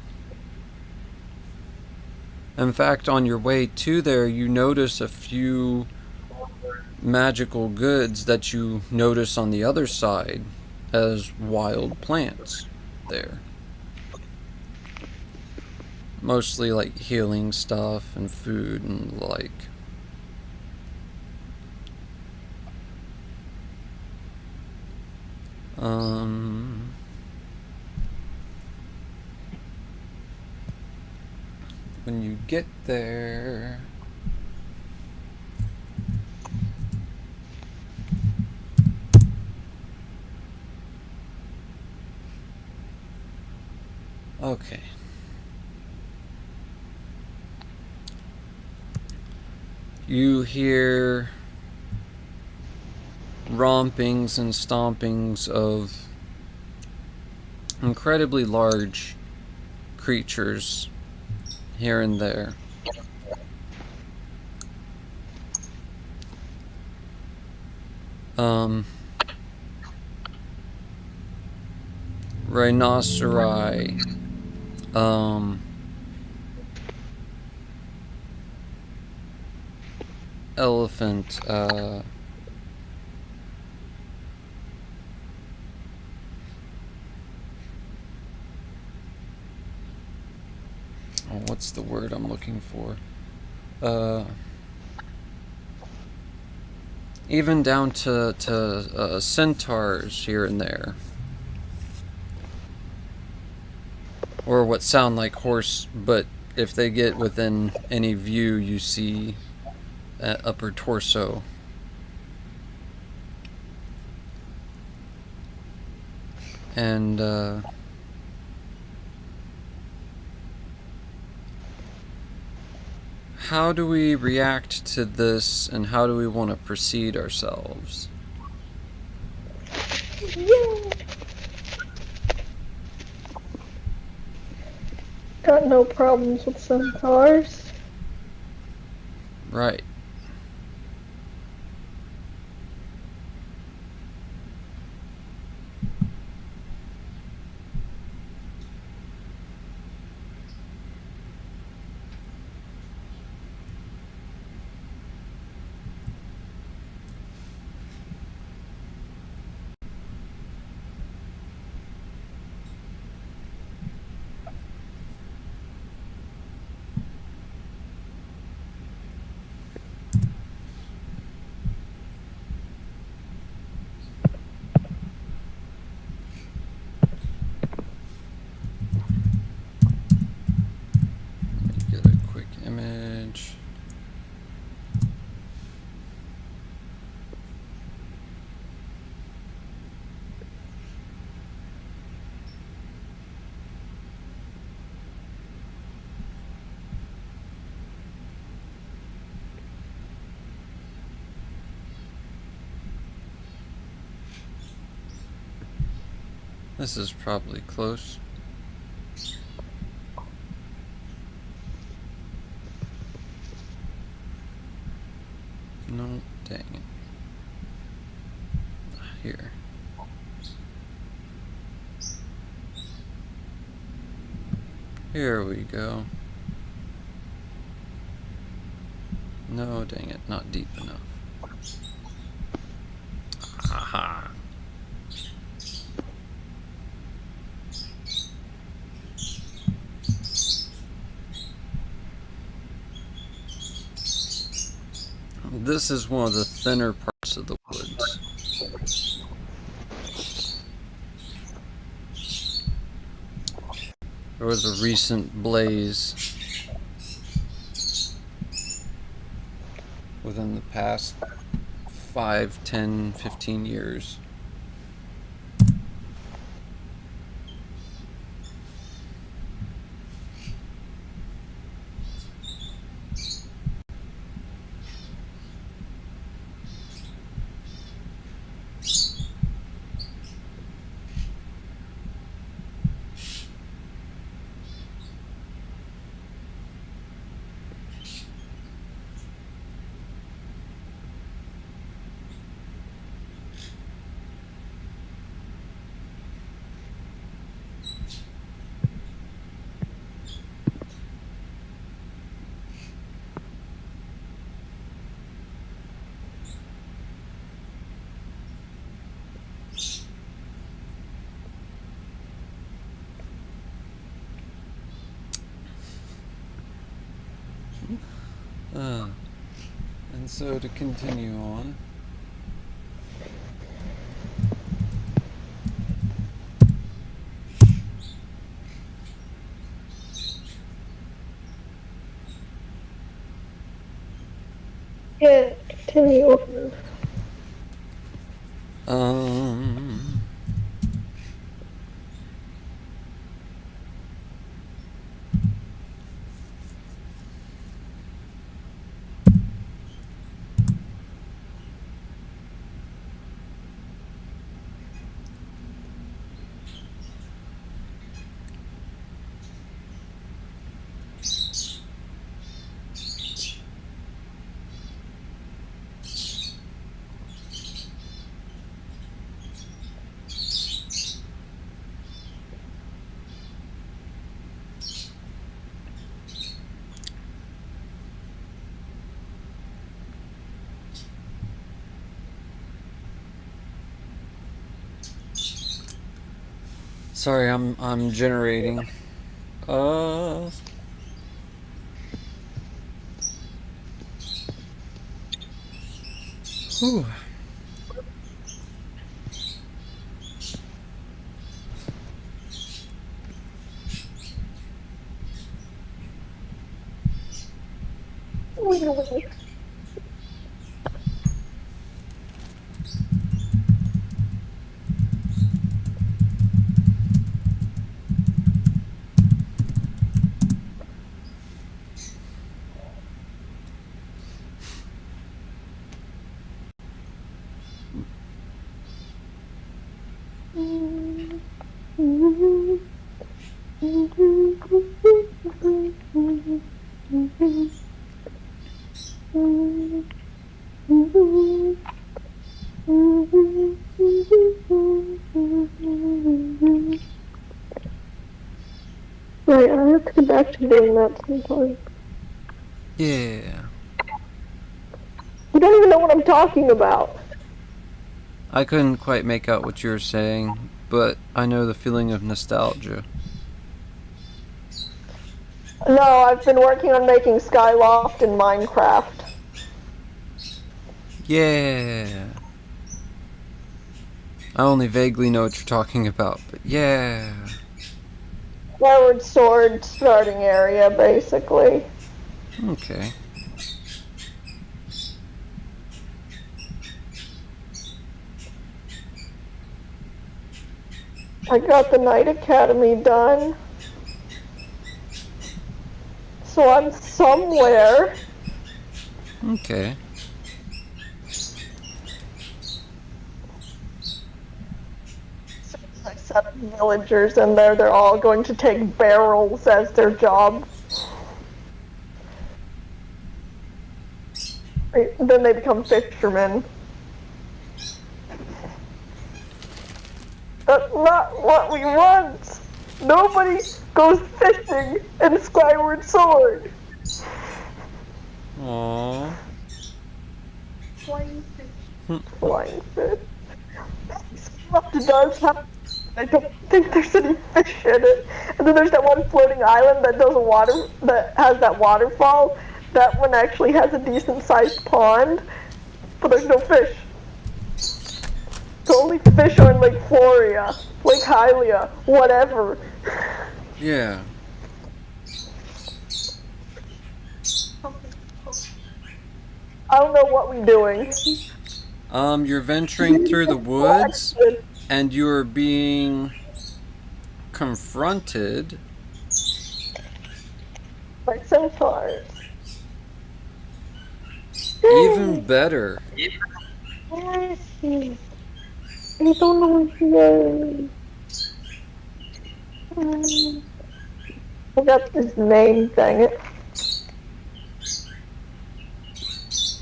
In fact, on your way to there, you notice a few magical goods that you notice on the other side as wild plants there. Mostly like healing stuff and food and the like. When you get there, okay. You hear rompings and stompings of incredibly large creatures here and there. Rhinoceri, elephant, what's the word I'm looking for? Even down to centaurs here and there. Or what sound like horse, but if they get within any view, you see upper torso. And how do we react to this, and how do we want to proceed ourselves? Yay! Got no problems with centaurs. Right. Let me get a quick image. This is probably close. No, dang it. Here. Here we go. No, dang it, not deep enough. Haha. This is one of the thinner parts of the woods. There was a recent blaze within the past 5, 10, 15 years. And so to continue on, Yeah, continue on. um, sorry, I'm generating. Whew. Wait. Right, I have to get back to doing that sometime. Yeah. You don't even know what I'm talking about. I couldn't quite make out what you were saying, but I know the feeling of nostalgia. No, I've been working on making Skyloft in Minecraft. Yeah. I only vaguely know what you're talking about, but yeah. Skyward Sword starting area, basically. Okay. I got the Knight Academy done. So I'm somewhere. Okay. I set up villagers in there. They're all going to take barrels as their job. Then they become fishermen. That's not what we want. Nobody goes fishing in Skyward Sword. Aww. Flying fish. Flying fish. It does have. I don't think there's any fish in it. And then there's that one floating island that does that has that waterfall. That one actually has a decent sized pond, but there's no fish. The only fish are in Lake Floria, Lake Hylia, whatever. Yeah. I don't know what we're doing. You're venturing through the woods, and you're being confronted. By centaurs. Even better. Where is he? I don't know where he is. I forgot his name, dang it.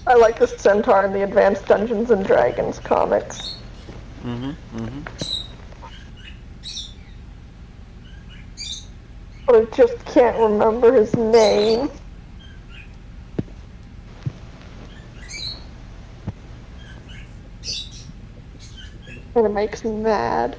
I like the centaur in the Advanced Dungeons and Dragons comics. But I just can't remember his name. And it makes me mad.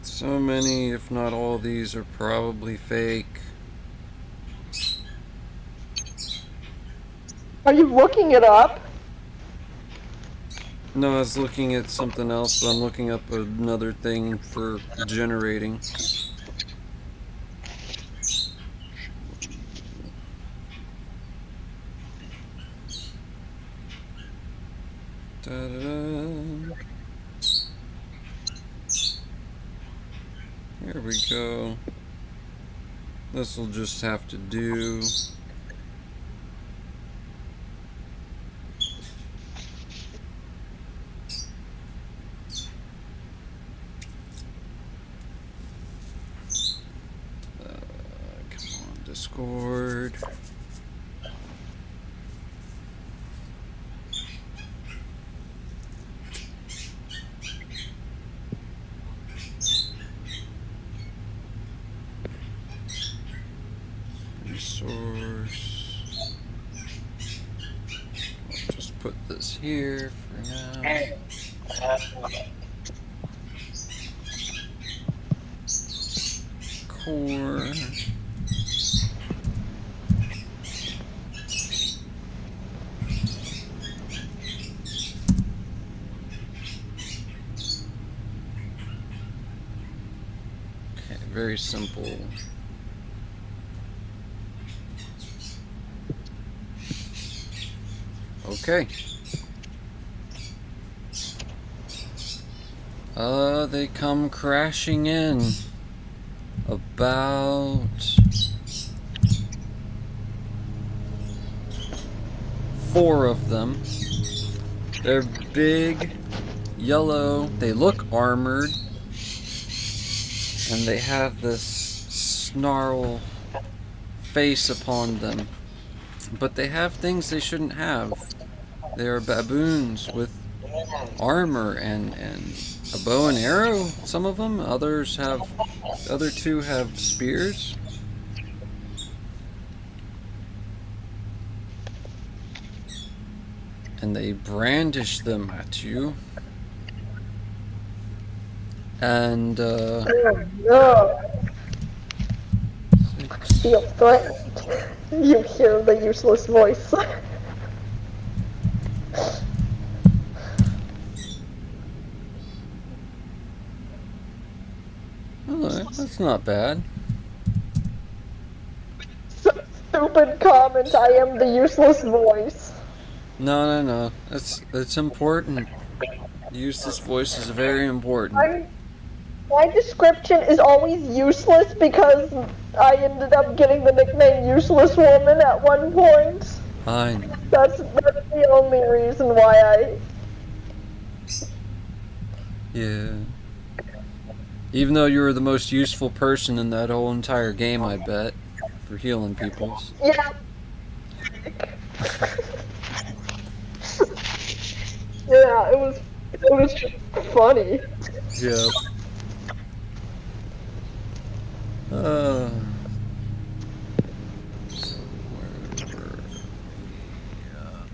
So many, if not all, these are probably fake. Are you looking it up? No, I was looking at something else, but I'm looking up another thing for generating. Da-da-da. Here we go. This will just have to do. Come on, Discord. Resource. I'll just put this here for now. Core. Okay, very simple. Okay. They come crashing in. About 4 of them. They're big, yellow, they look armored, and they have this snarl face upon them. But they have things they shouldn't have. They are baboons with armor and a bow and arrow, some of them. Others have, the other 2 have spears. And they brandish them at you. And, Oh no! Feel threatened. You hear the useless voice. Oh, that's not bad. Stupid comment, I am the useless voice. No. It's important. Useless voice is very important. My description is always useless because I ended up getting the nickname Useless Woman at one point. I know. That's the only reason why Yeah. Even though you were the most useful person in that whole entire game, I bet, for healing people. Yeah. Yeah, it was just funny. Yeah.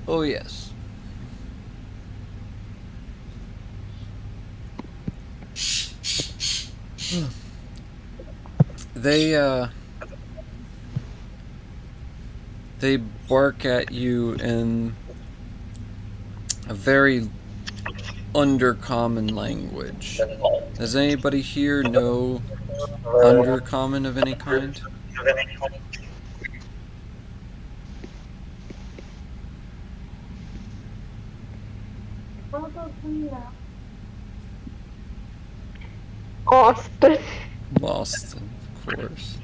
Oh yes. They bark at you in a very undercommon language. Does anybody here know undercommon of any kind? Austin. Boston, of course.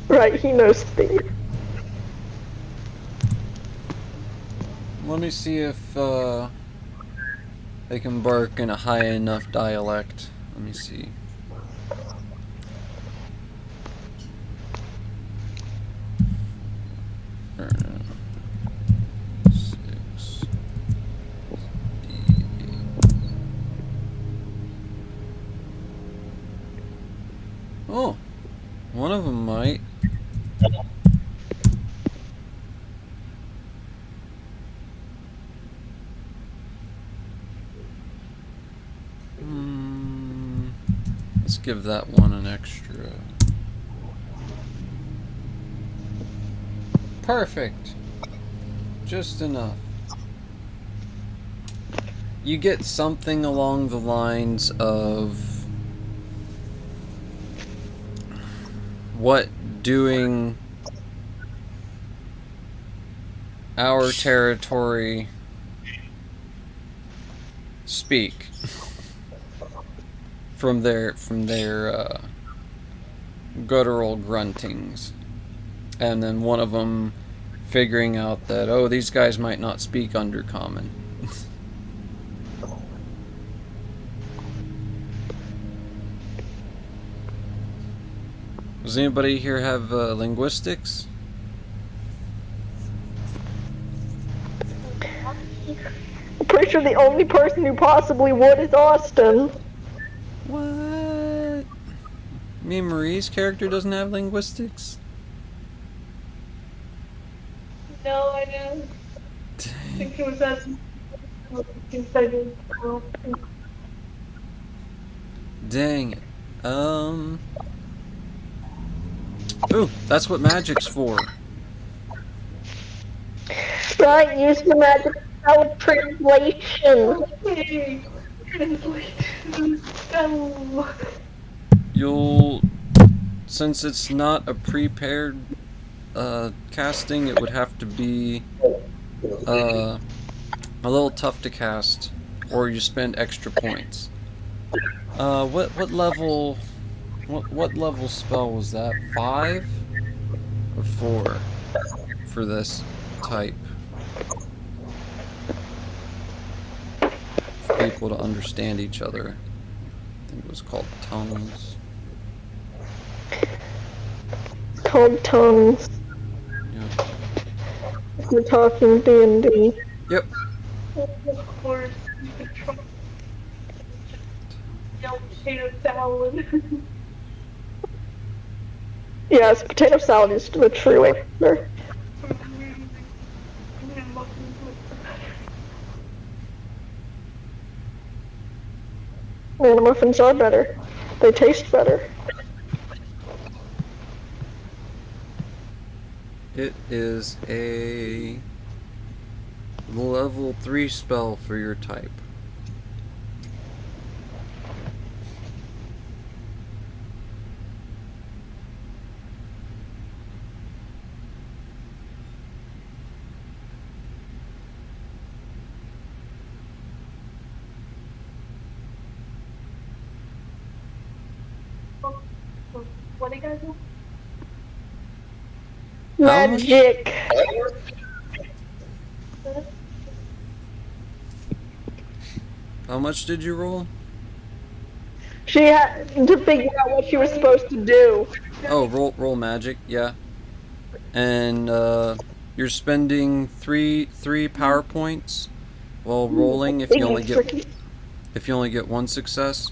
Right, he knows speed. Let me see if they can bark in a high enough dialect. Let me see. Six. Oh, one of them might. Let's give that one an extra. Perfect. Just enough. You get something along the lines of what doing our territory speak from their guttural gruntings, and then one of them figuring out that, oh, these guys might not speak undercommon. Does anybody here have linguistics? I'm pretty sure the only person who possibly would is Austin. What? Me and Marie's character doesn't have linguistics? No, I didn't think it was as excited. Dang it. Ooh, that's what magic's for. Right, use the magic spell translation. Okay. Translation. You'll, since it's not a prepared casting, it would have to be a little tough to cast, or you spend extra points. What level? What level spell was that? 5 or 4 for this type? For people to understand each other. I think it was called tongues. Called tongues. Yeah. We're talking D&D. Yep. Of course, you could try yellow potato salad. Yes, potato salad is the true answer. Man, the muffins are better. They taste better. It is a level 3 spell for your type. What do you guys do? Magic. How much did you roll? She had to figure out what she was supposed to do. Oh, roll magic, yeah. And you're spending three power points while rolling if you only get 1 success.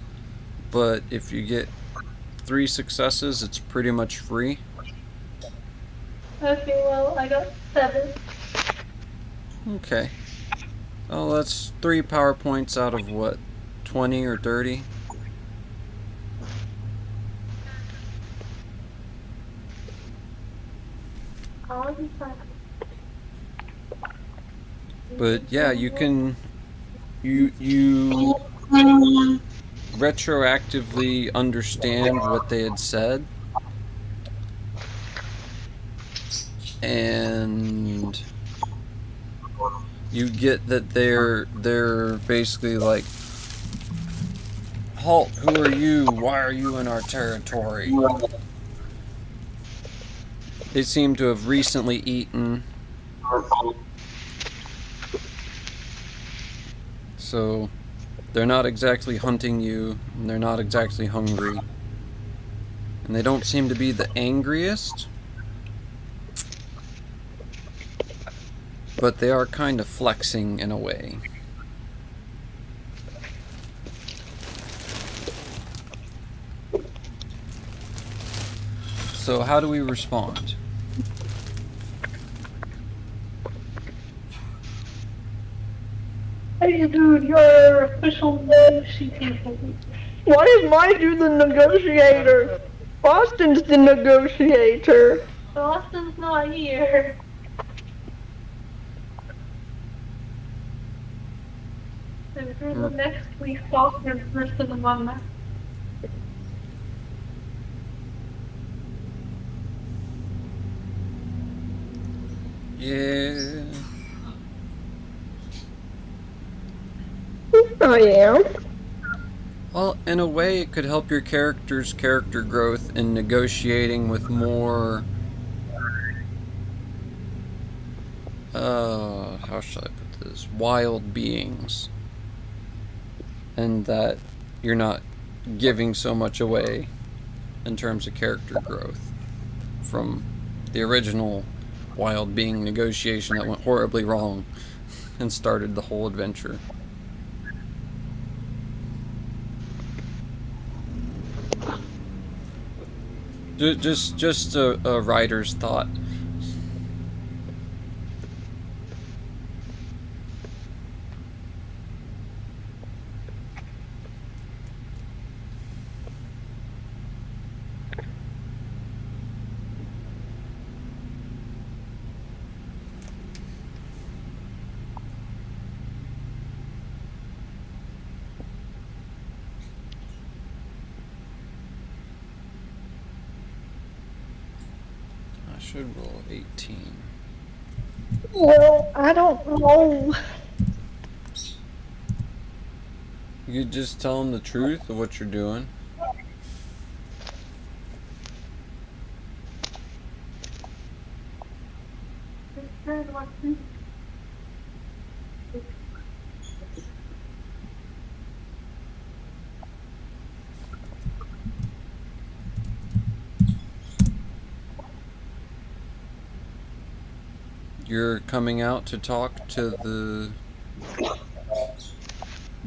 But if you get 3 successes, it's pretty much free. Okay, well, I got 7. Okay. Oh, that's 3 power points out of what, 20 or 30? I'll be fine. But yeah, you can you retroactively understand what they had said, and you get that they're basically like, halt, who are you? Why are you in our territory? They seem to have recently eaten, so they're not exactly hunting you, and they're not exactly hungry. And they don't seem to be the angriest, but they are kind of flexing in a way. So how do we respond? Hey, dude, you're official negotiator. Why is my dude the negotiator? Austin's the negotiator. Austin's not here. And you're the next week's stalker person among us. Yeah. I am. Well, in a way, it could help your character's character growth in negotiating with more, how shall I put this? Wild beings. And that you're not giving so much away in terms of character growth from the original wild being negotiation that went horribly wrong and started the whole adventure. Just a writer's thought. I should roll 18. Well, I don't know. You could just tell them the truth of what you're doing. You're coming out to talk to the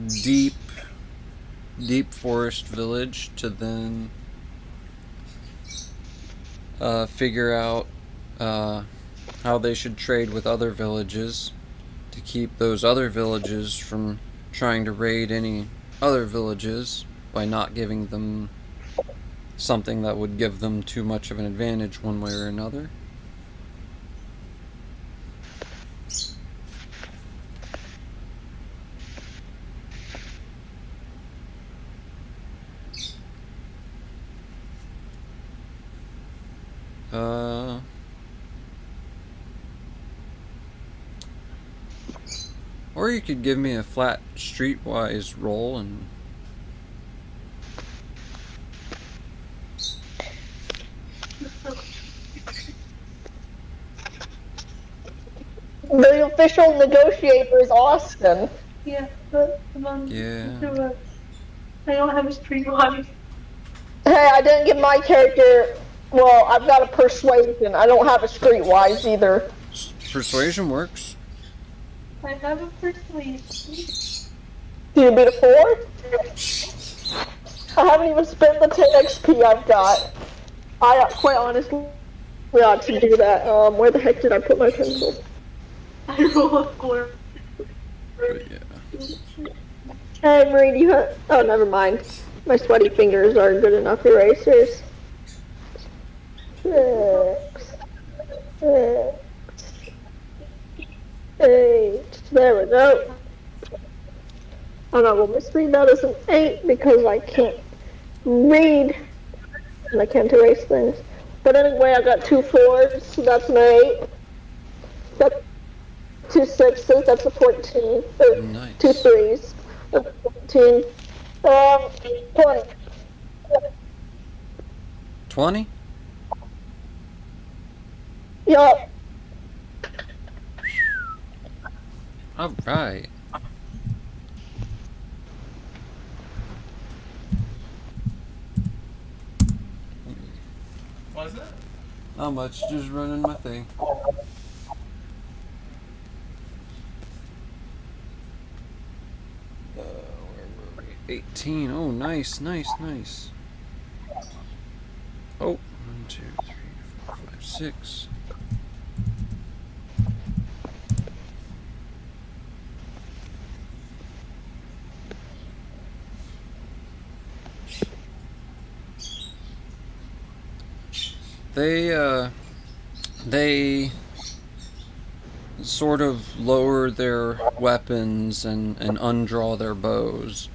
deep forest village to then figure out how they should trade with other villages to keep those other villages from trying to raid any other villages by not giving them something that would give them too much of an advantage one way or another. Or you could give me a flat streetwise roll and The official negotiator is Austin. Yeah, but yeah. I don't have a streetwise. Hey, I didn't give my character. Well, I've got a persuasion. I don't have a streetwise either. Persuasion works. I have a persuasion. Do you beat a 4? I haven't even spent the 10 XP I've got. I quite honestly ought to do that. Where the heck did I put my pencil? I roll a 4. But yeah. Hey, Marie, do you have... Oh, never mind. My sweaty fingers are good enough erasers. 6, 8. There we go. I'm not going to misread that as an 8 because I can't read and I can't erase things. But anyway, I got 2 4s, so that's an 8. That's 2 6s, that's a 14. Nice. 2 3s, that's 14. 20. 20? Yup. Alright. What is that? Not much, just running my thing. Where were we? 18. Oh, nice, nice, nice. Oh, 1, 2, 3, 4, 5, 6. They sort of lower their weapons and undraw their bows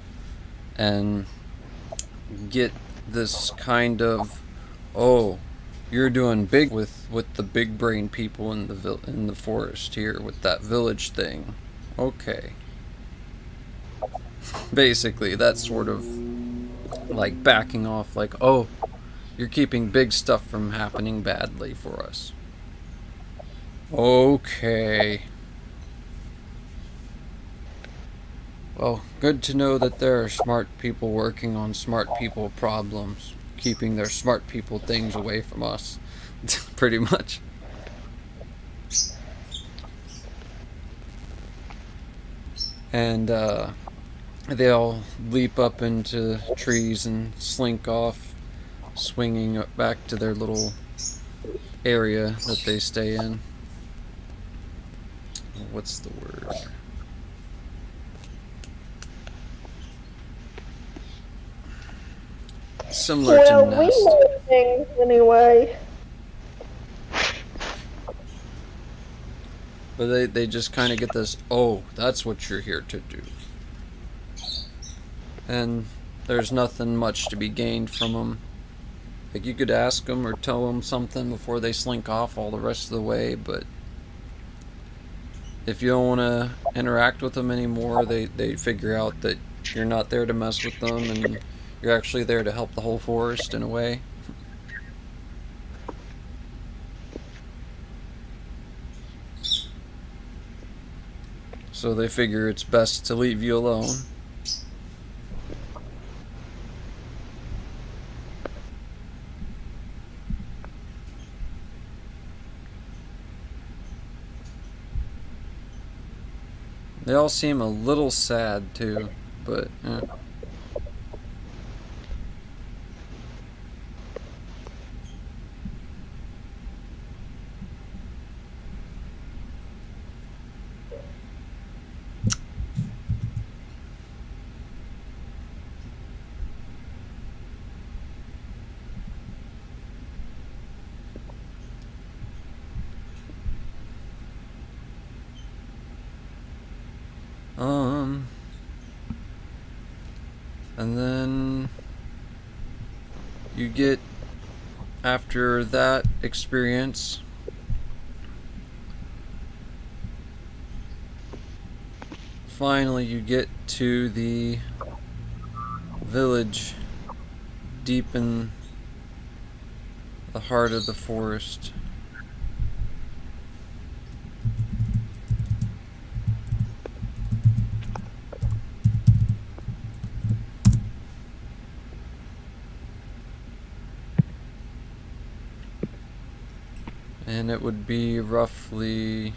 and get this kind of, oh, you're doing big with the big brain people in the forest here with that village thing. Okay. Basically, that's sort of like backing off, like, oh, you're keeping big stuff from happening badly for us. Okay. Well, good to know that there are smart people working on smart people problems, keeping their smart people things away from us. Pretty much. And they'll leap up into trees and slink off, swinging back to their little area that they stay in. What's the word? Similar Well, to we nest. know things anyway. But they just kind of get this, oh, that's what you're here to do. And there's nothing much to be gained from them Like, you could ask them or tell them something before they slink off all the rest of the way, but if you don't want to interact with them anymore, they figure out that you're not there to mess with them and you're actually there to help the whole forest in a way. So they figure it's best to leave you alone. They all seem a little sad too, but and then you get, after that experience, finally you get to the village deep in the heart of the forest. And it would be roughly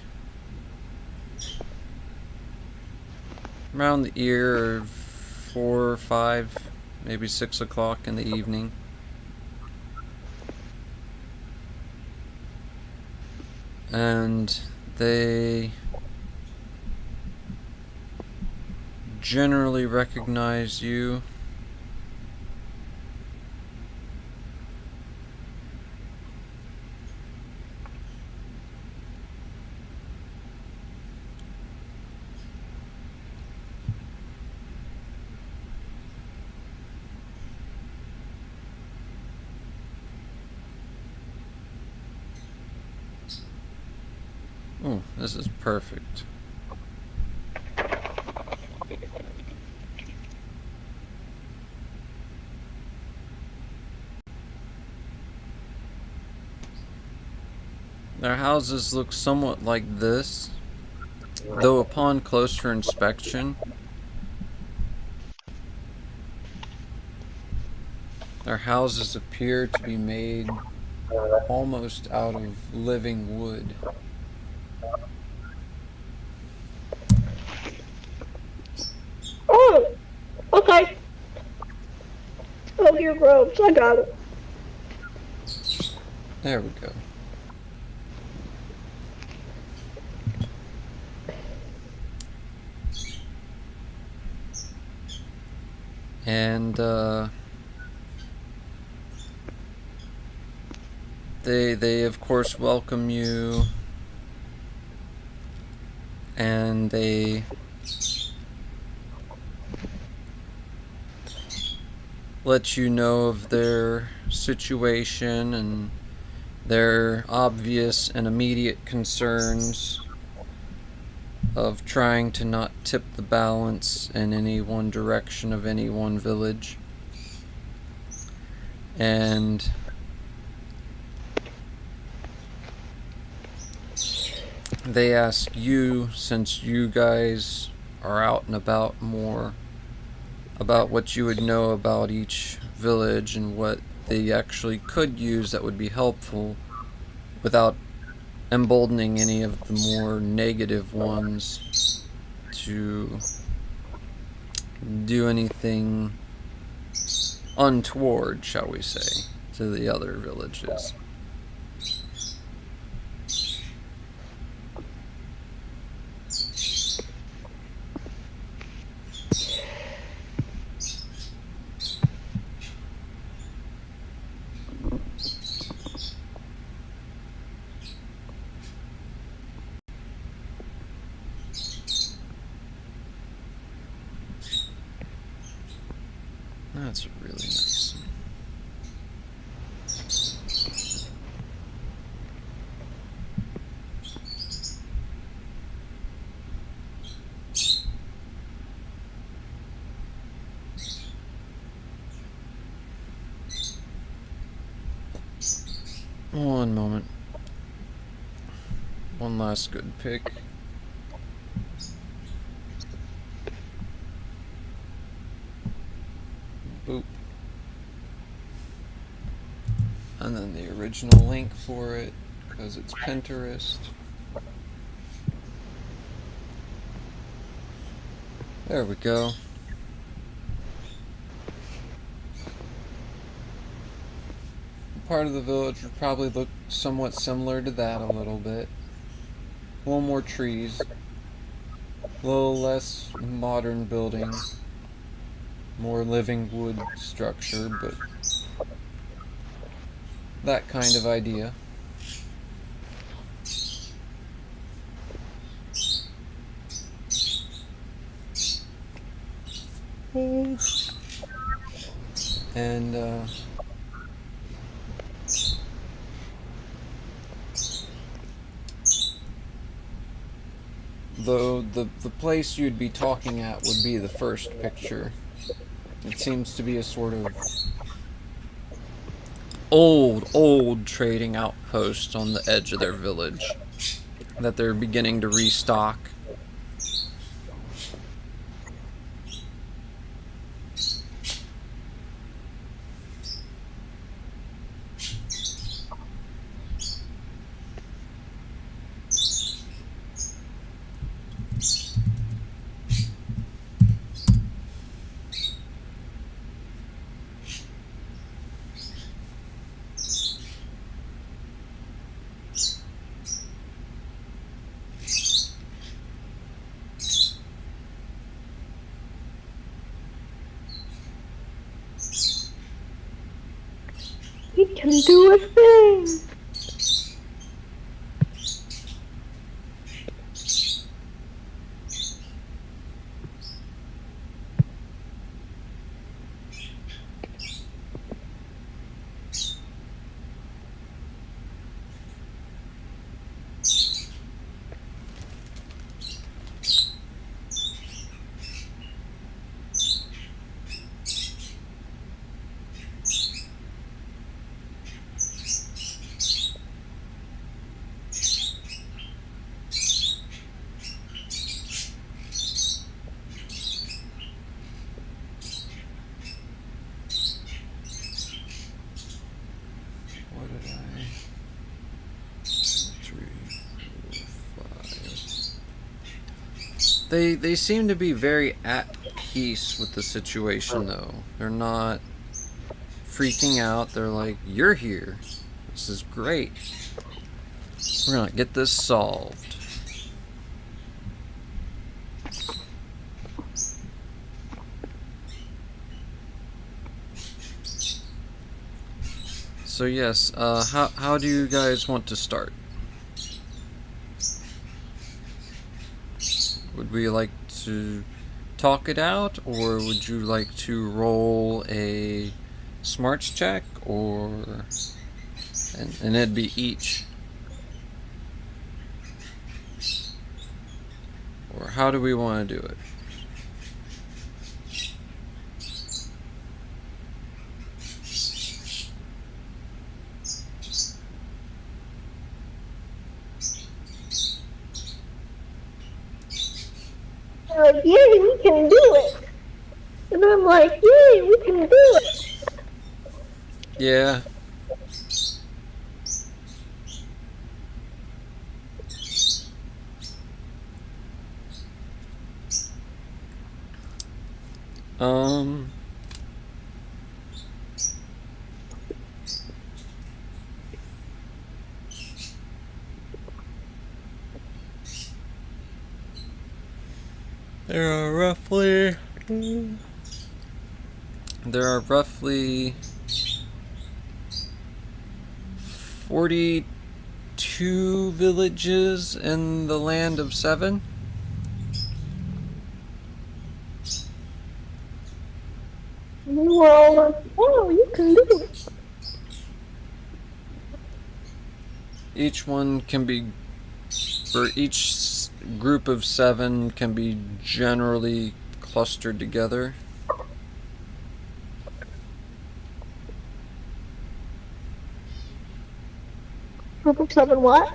around the year of 4 or 5, maybe 6 o'clock in the evening. And they generally recognize you. Oh, this is perfect. Their houses look somewhat like this, though upon closer inspection, their houses appear to be made almost out of living wood. Oh, okay. Oh, here grows. I got it. There we go. And they of course welcome you, and they let you know of their situation and their obvious and immediate concerns of trying to not tip the balance in any one direction of any one village. And they ask you, since you guys are out and about more, about what you would know about each village and what they actually could use that would be helpful without emboldening any of the more negative ones to do anything untoward, shall we say, to the other villages. That's really nice. One moment. One last good pick. Boop. And then the original link for it, because it's Pinterest. There we go. Part of the village would probably look somewhat similar to that a little bit. A little more trees. A little less modern building. More living wood structure, but that kind of idea. And though the place you'd be talking at would be the first picture. It seems to be a sort of old trading outpost on the edge of their village that they're beginning to restock. He can do a thing! They seem to be very at peace with the situation, though. They're not freaking out. They're like, you're here. This is great. We're gonna get this solved. So yes, how do you guys want to start? Would we like to talk it out, or would you like to roll a smarts check, or and it'd be each? Or how do we want to do it? They're like, yay, we can do it! And I'm like, yay, we can do it! Yeah. There are roughly 42 villages in the land of 7. And we were all like, wow, you can do it! Each one can be, for each group of 7 can be generally clustered together. 7 what?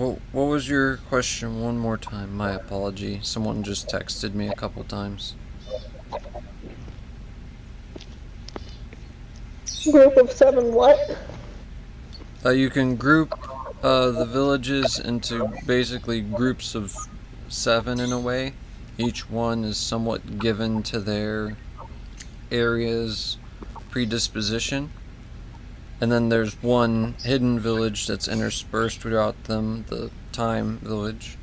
Well, what was your question one more time? My apology. Someone just texted me a couple times. Group of 7 what? You can group the villages into basically groups of 7 in a way. Each one is somewhat given to their area's predisposition. And then there's one hidden village that's interspersed throughout them, the Time Village.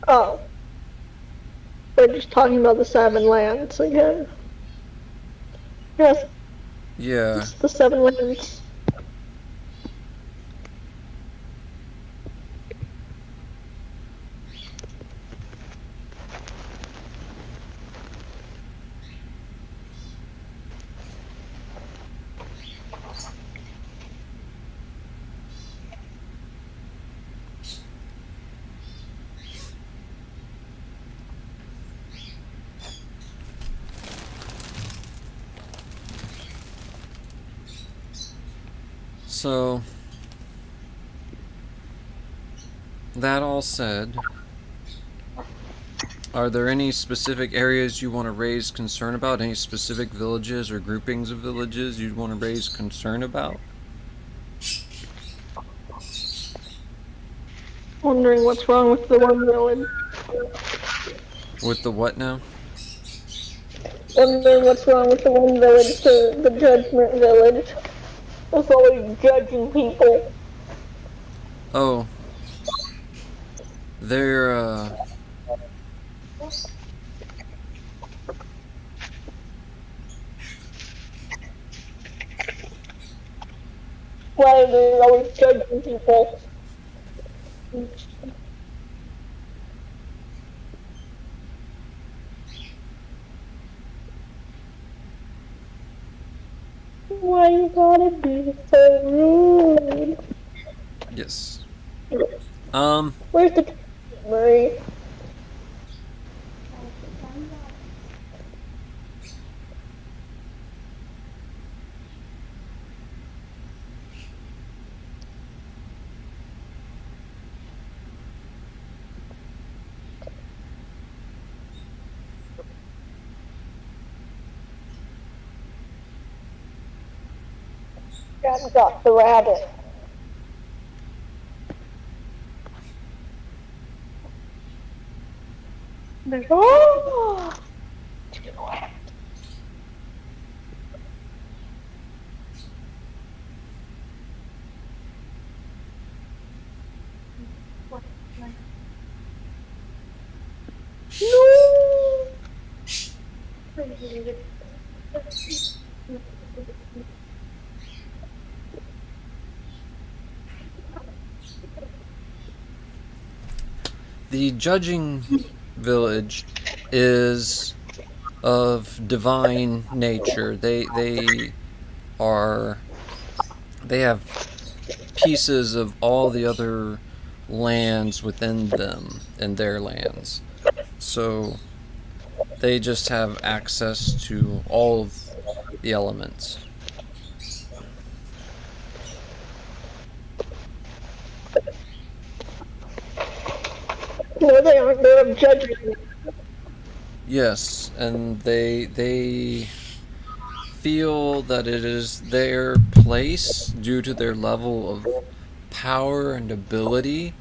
Oh. We're just talking about the 7 lands again. Yes, Yeah. it's the 7 lands. So, that all said, are there any specific areas you want to raise concern about? Any specific villages or groupings of villages you'd want to raise concern about? Wondering what's wrong with the 1 village. With the what now? Wondering what's wrong with the 1 village, the Judgment Village. It's always judging people. Oh. They're, Why are they always judging people? Why you gotta be so rude? yes. Where's the Murray? Got the rabbit. There's Oh! The judging village is of divine nature. They have pieces of all the other lands within them and their lands. So they just have access to all of the elements. No, they aren't. They're judging. Yes, and they feel that it is their place, due to their level of power and ability,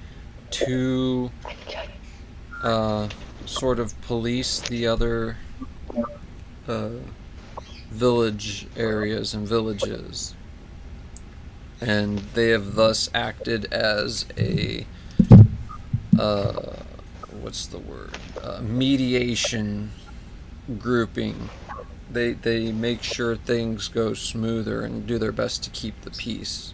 to sort of police the other village areas and villages. And they have thus acted as a what's the word? Mediation grouping. They make sure things go smoother and do their best to keep the peace.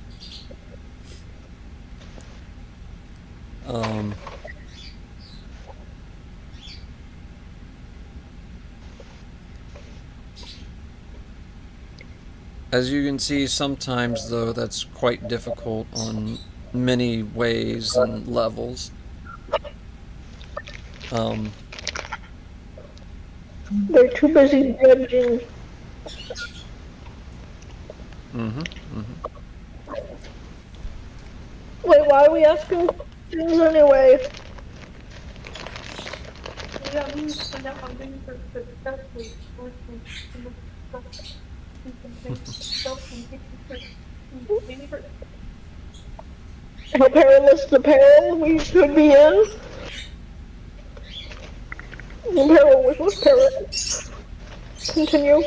As you can see, sometimes though that's quite difficult on many ways and levels. They're too busy judging. Wait, why are we asking things anyway? That means that I'm being successful. How perilous the peril we should be in? The peril was what peril? Continue.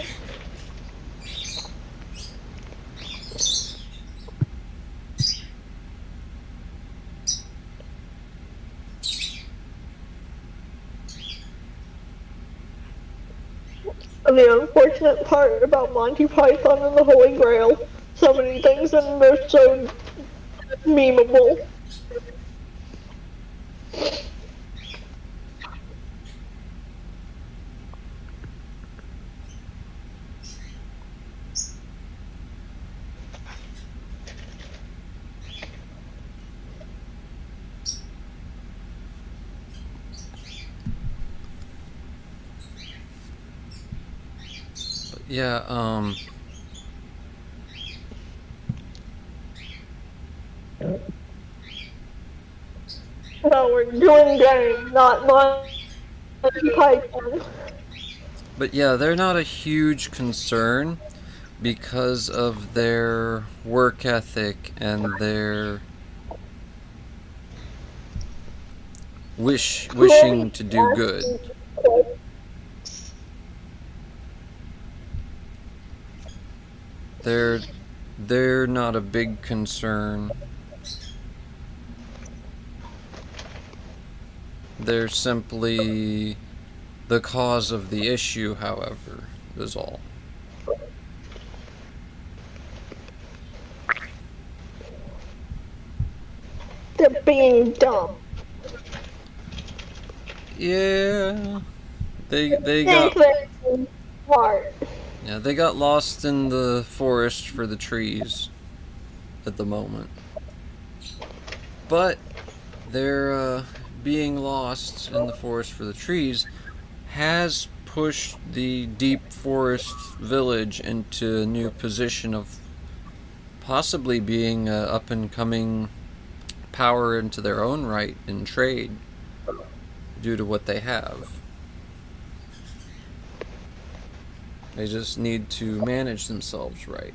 And the unfortunate part about Monty Python and the Holy Grail, so many things and they're so memeable. Yeah, No, we're doing game, not Monty Python. but yeah, they're not a huge concern because of their work ethic and their wishing to do good. They're not a big concern. They're simply the cause of the issue, however, is all. They're being dumb. Yeah, they Think got they're smart. yeah they got lost in the forest for the trees at the moment, but their being lost in the forest for the trees has pushed the deep forest village into a new position of possibly being an up and coming power into their own right in trade due to what they have. They just need to manage themselves right.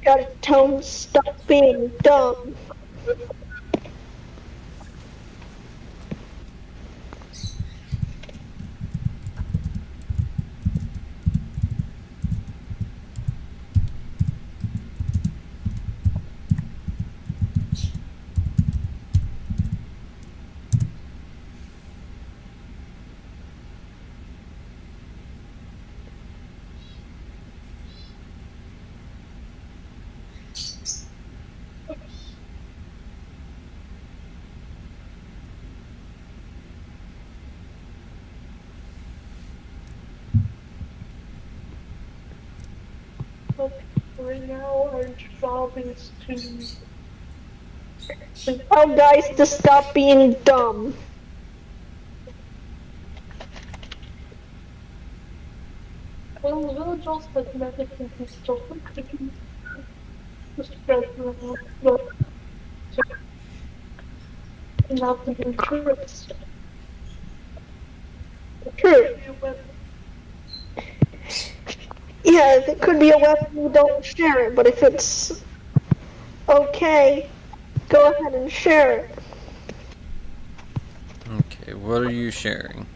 Gotta tell them stop being dumb. Right now, our job is to Tell guys to stop being dumb. well, the village also has medicine and stuff like cookies. Just spread around, but not the tourists. True. Yeah, if it could be a weapon, you don't share it, but if it's okay, go ahead and share it. Okay, what are you sharing?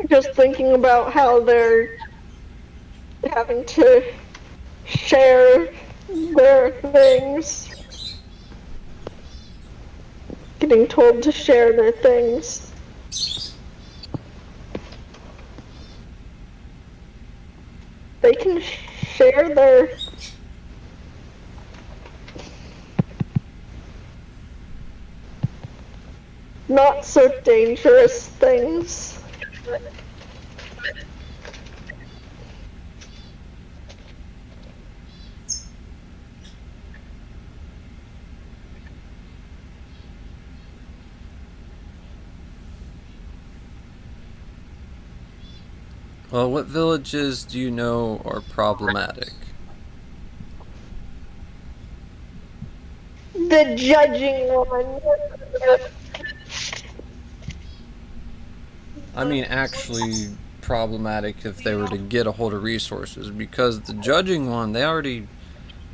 just thinking about how they're having to share their things, getting told to share their things. They can share their not so dangerous things. Well, what villages do you know are problematic? The judging one. I mean, actually problematic if they were to get a hold of resources, because the judging one, they already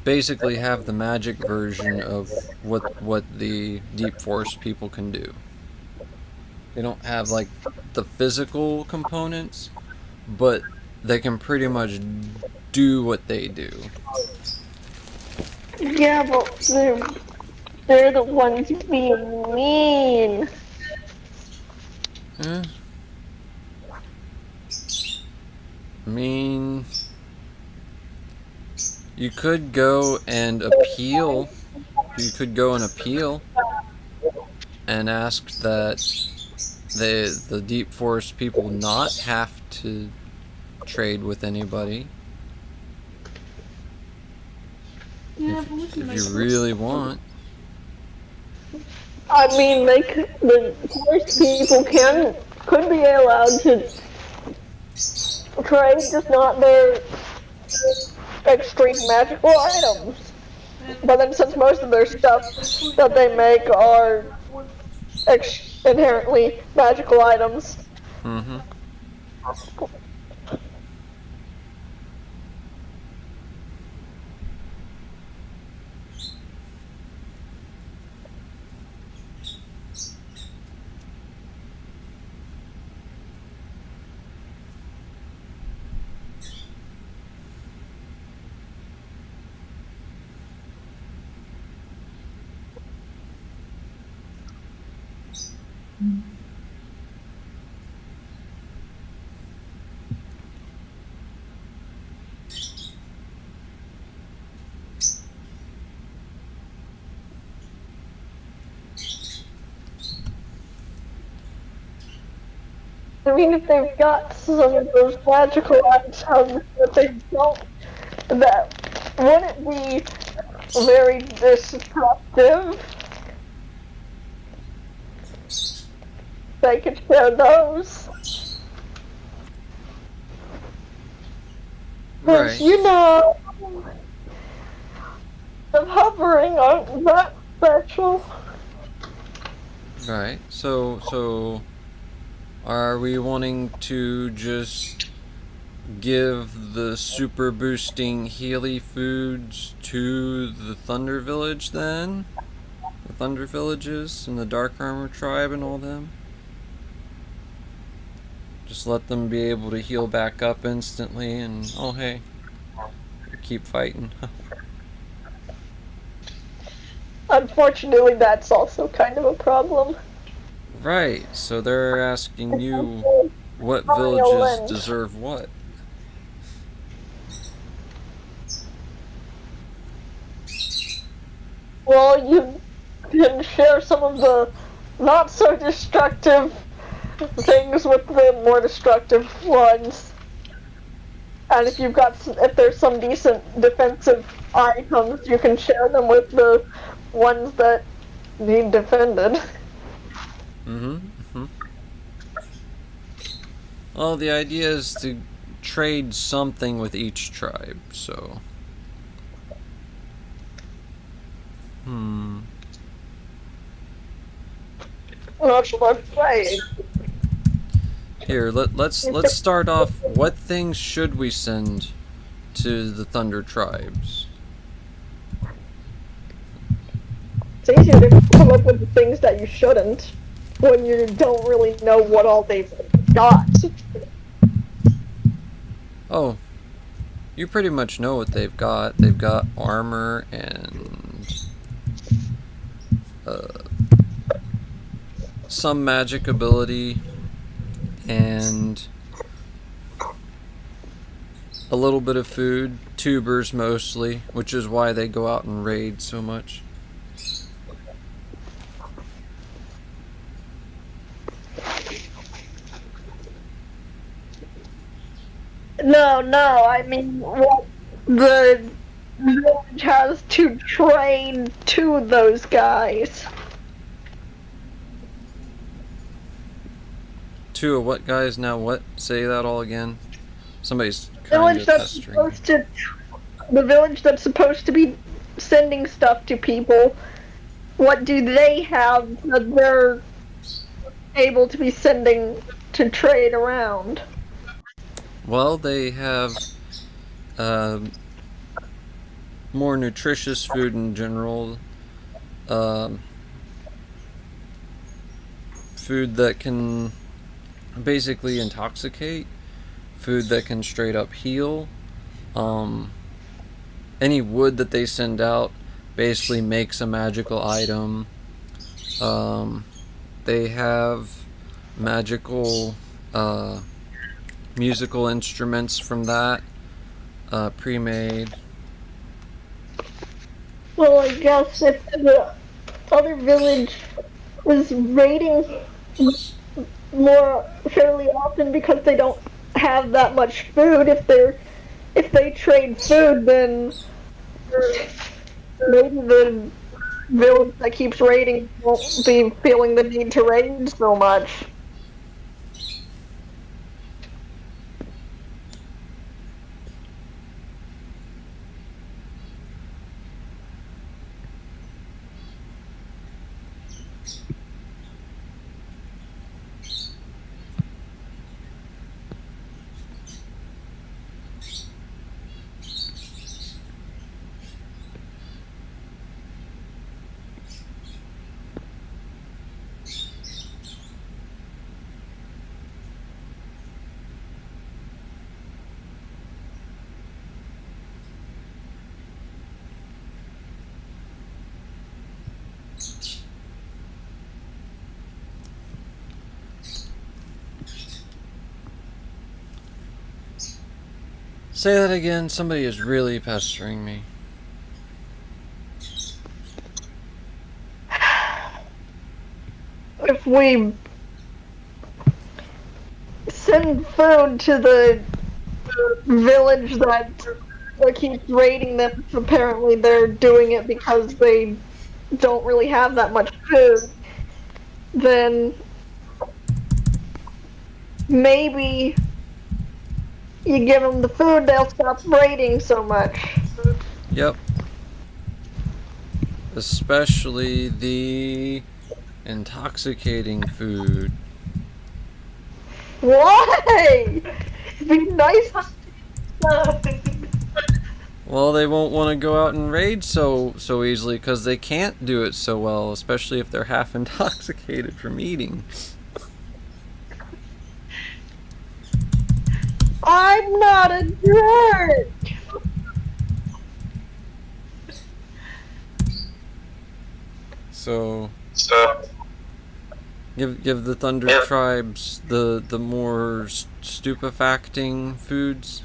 basically have the magic version of what the Deep Force people can do. They don't have like the physical components, but they can pretty much do what they do. Yeah, but they're the ones being mean. Eh. I mean, you could go and appeal. You could go and appeal and ask that the Deep Forest people not have to trade with anybody. If you really want. I mean, the forest people could be allowed to trade, just not their extreme magical items. But then, since most of their stuff that they make are inherently magical items. Mm-hmm. I mean, if they've got some of those magical items that they don't, that wouldn't be very destructive. They could share those. Right. You know, the hovering aren't that special. Right. So are we wanting to just give the super boosting Healy foods to the Thunder Village then? The Thunder Villages and the Dark Armor Tribe and all them? Just let them be able to heal back up instantly and, oh hey, keep fighting. Unfortunately, that's also kind of a problem. Right, so they're asking you what villages deserve what. Well, you can share some of the not so destructive things with the more destructive ones. And if there's some decent defensive items, you can share them with the ones that need defended. Well, the idea is to trade something with each tribe, so... That's what I'm saying. Here, let's start off. What things should we send to the Thunder tribes? It's easier to come up with the things that you shouldn't when you don't really know what all they've got? Oh, you pretty much know what they've got. They've got armor and some magic ability and a little bit of food, tubers mostly, which is why they go out and raid so much. No, I mean what the village has to train to those guys. Two of what guys now? What? Say that all again. Somebody's kind Village of that's pestering. supposed to, the village that's supposed to be sending stuff to people. What do they have that they're able to be sending to trade around? Well, they have more nutritious food in general. Food that can basically intoxicate. Food that can straight up heal. Any wood that they send out basically makes a magical item. They have magical musical instruments from that, pre-made. Well, I guess if the other village was raiding more fairly often because they don't have that much food, if they trade food, then maybe the village that keeps raiding won't be feeling the need to raid so much. Say that again. Somebody is really pestering me. If we send food to the village that keeps raiding them, apparently they're doing it because they don't really have that much food, then maybe you give them the food, they'll stop raiding so much. Yep. Especially the intoxicating food. Why? Be nice. Well, they won't want to go out and raid so easily because they can't do it so well, especially if they're half intoxicated from eating. I'm not a jerk. So give the Thunder Tribes the more stupefacting foods.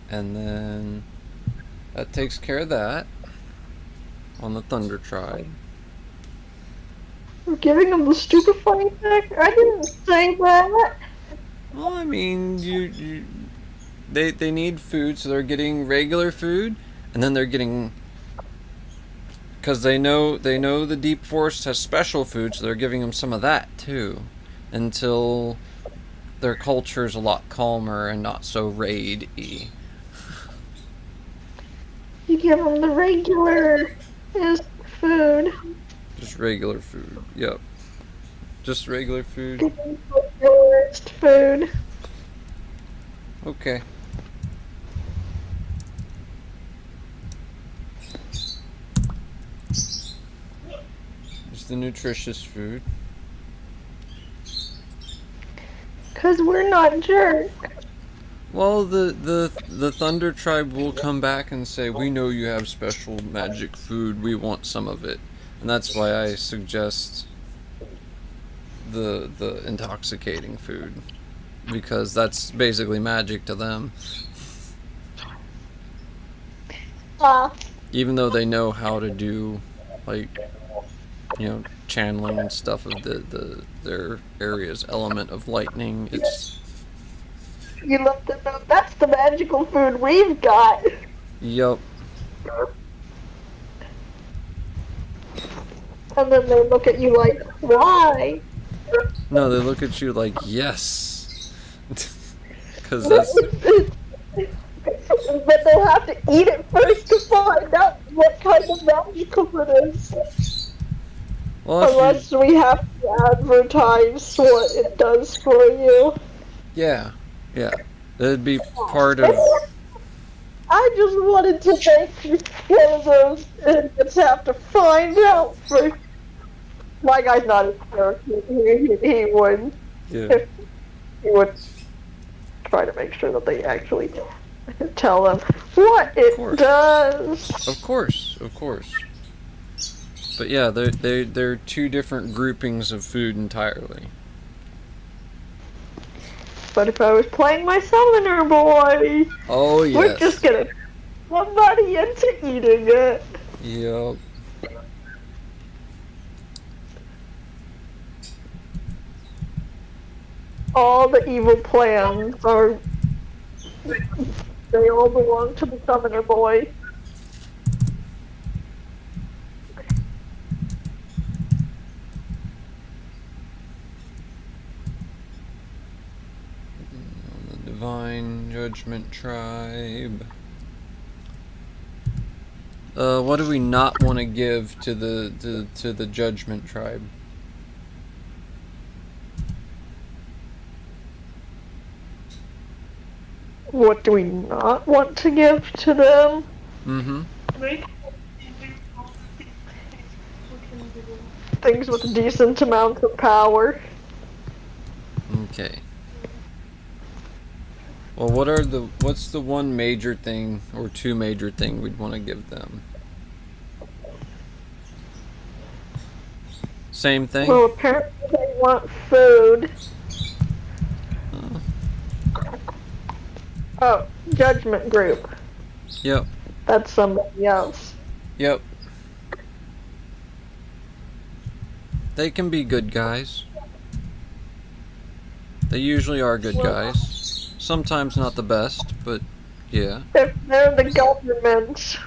And then that takes care of that on the Thunder Tribe. We're giving them the stupefying effect? I didn't say that. Well, I mean, they need food, so they're getting regular food, and then they're getting, because they know the Deep Forest has special food, so they're giving them some of that too, until their culture's a lot calmer and not so raid-y. You give them the regular food. Just regular food. Yep. Just regular food. Give them the regular food. Okay. the nutritious food. Because we're not jerks. Well, the Thunder Tribe will come back and say, we know you have special magic food, we want some of it. And that's why I suggest the intoxicating food. Because that's basically magic to them. Even though they know how to do, like, you know, channeling and stuff of their area's element of lightning, it's... You let them know that's the magical food we've got. Yup. And then they look at you like, why? No, they look at you like, yes. Because that's... But they'll have to eat it first to find out what kind of magical it is. Well, Unless we have to advertise what it does for you. Yeah, yeah. That'd be part of... I just wanted to make one of those idiots have to find out first. My guy's not a jerk. He would. Yeah. He would try to make sure that they actually tell them what it does. Of course, of course. But yeah, they're two different groupings of food entirely. But if I was playing my summoner boy, oh yes, we're just gonna somebody into eating it. Yep. All the evil plans are, they all belong to the summoner boy. The Divine Judgment Tribe. What do we not want to give to the Judgment Tribe? What do we not want to give to them? Mm-hmm. Things with decent amounts of power. Okay. Well, what's the one major thing or two major thing we'd want to give them? Same thing? Well, apparently they want food. Oh, Judgment Group. Yep. That's somebody else. Yep. They can be good guys. They usually are good guys. Sometimes not the best, but yeah. They're the government.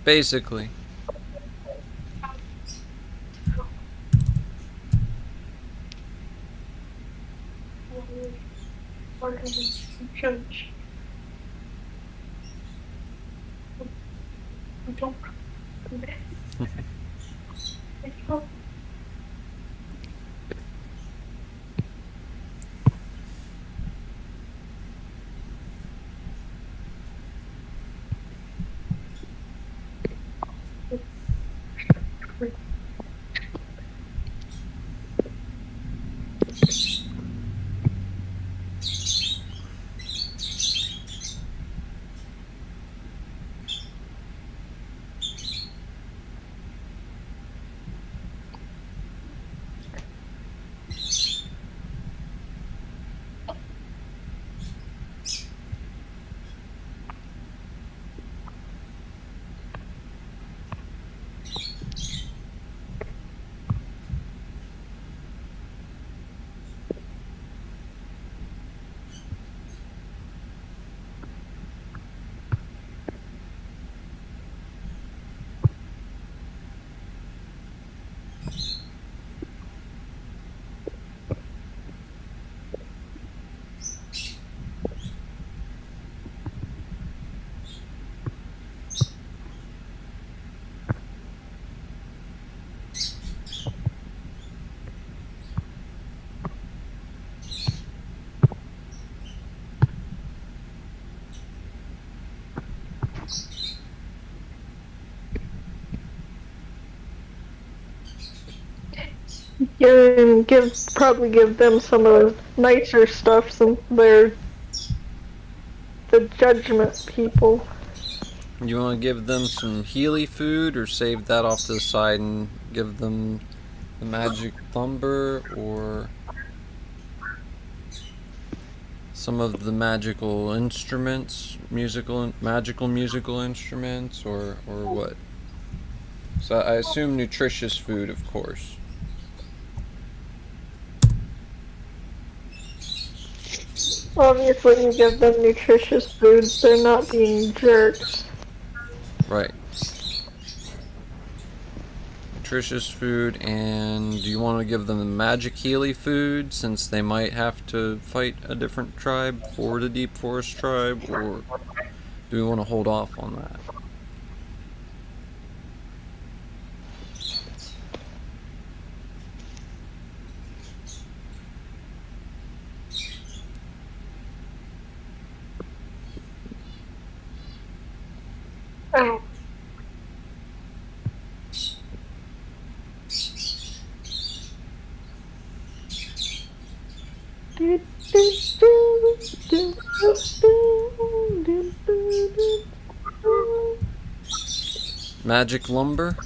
Basically. Church. Don't. Probably give them some of the nicer stuff since they're the judgment people. You want to give them some Healy food, or save that off to the side and give them the magic lumber, or some of the magical instruments, magical musical instruments, or what? So I assume nutritious food, of course. Obviously, you give them nutritious foods. They're not being jerks. Right. Nutritious food, and do you want to give them the magic Healy food since they might have to fight a different tribe for the Deep Forest tribe, or do we want to hold off on that? Oh. Magic lumber?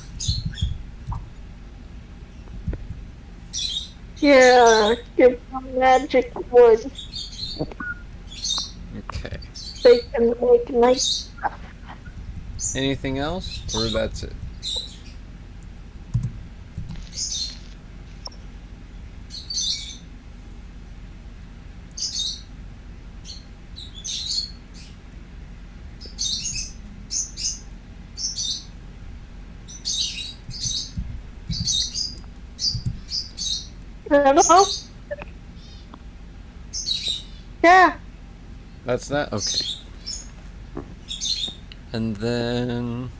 Yeah, give them magic wood. Okay. They can make nice. Anything else, or that's it? I don't know. Yeah. That's that? Okay. And then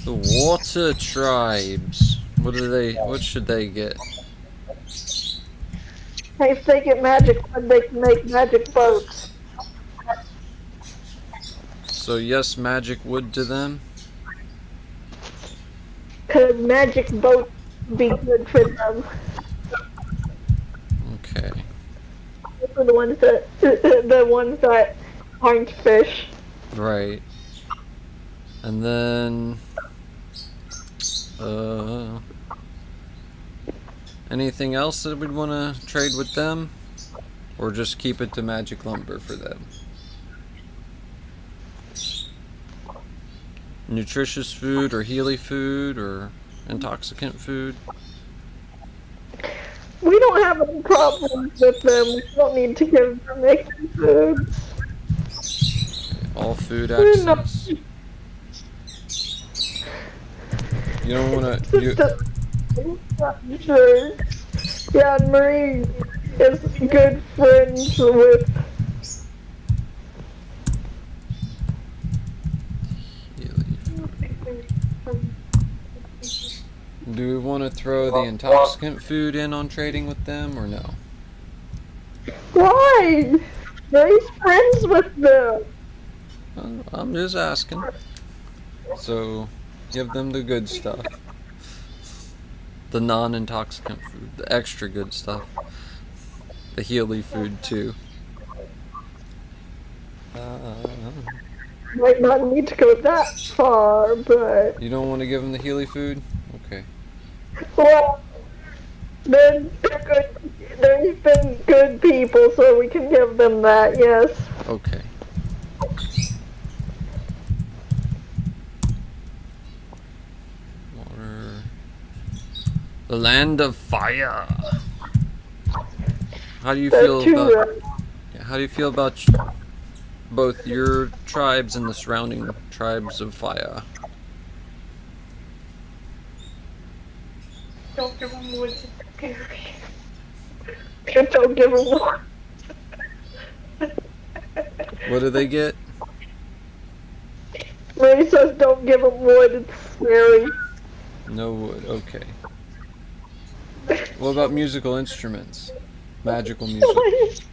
the water tribes. What should they get? If they get magic wood, they can make magic boats. So yes, magic wood to them? Could magic boats be good for them? Okay. For the ones that aren't fish. Right. And then anything else that we'd want to trade with them? Or just keep it to magic lumber for them? Nutritious food, or Healy food, or intoxicant food? We don't have any problems with them. We don't need to give them any foods. All food We're not- access. You don't want to. Sure. Yeah, Marie is good friends with. Do we want to throw the intoxicant food in on trading with them, or no? Why? Marie's friends with them. I'm just asking. So, give them the good stuff. The non-intoxicant food. The extra good stuff. The Healy food, too. Might not need to go that far, but. You don't want to give them the Healy food? Okay. Well, they're good. They've been good people, so we can give them that, yes. Okay. Water. The land of fire. How do you feel about? How do you feel about both your tribes and the surrounding tribes of fire? Don't give them wood. Scary. Don't give them more. What do they get? Marie says don't give them wood, it's scary. No wood, okay. What about musical instruments? Magical music.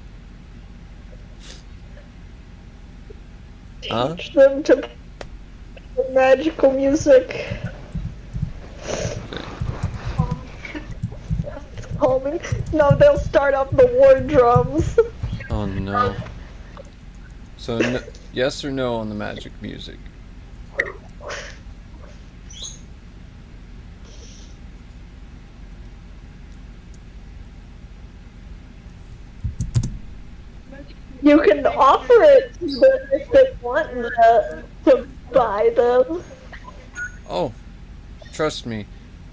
Huh? Teach them to play magical music. calming. No, they'll start up the war drums. Oh no. So, yes or no on the magic music? You can offer it to them if they want to buy them. Oh, trust me.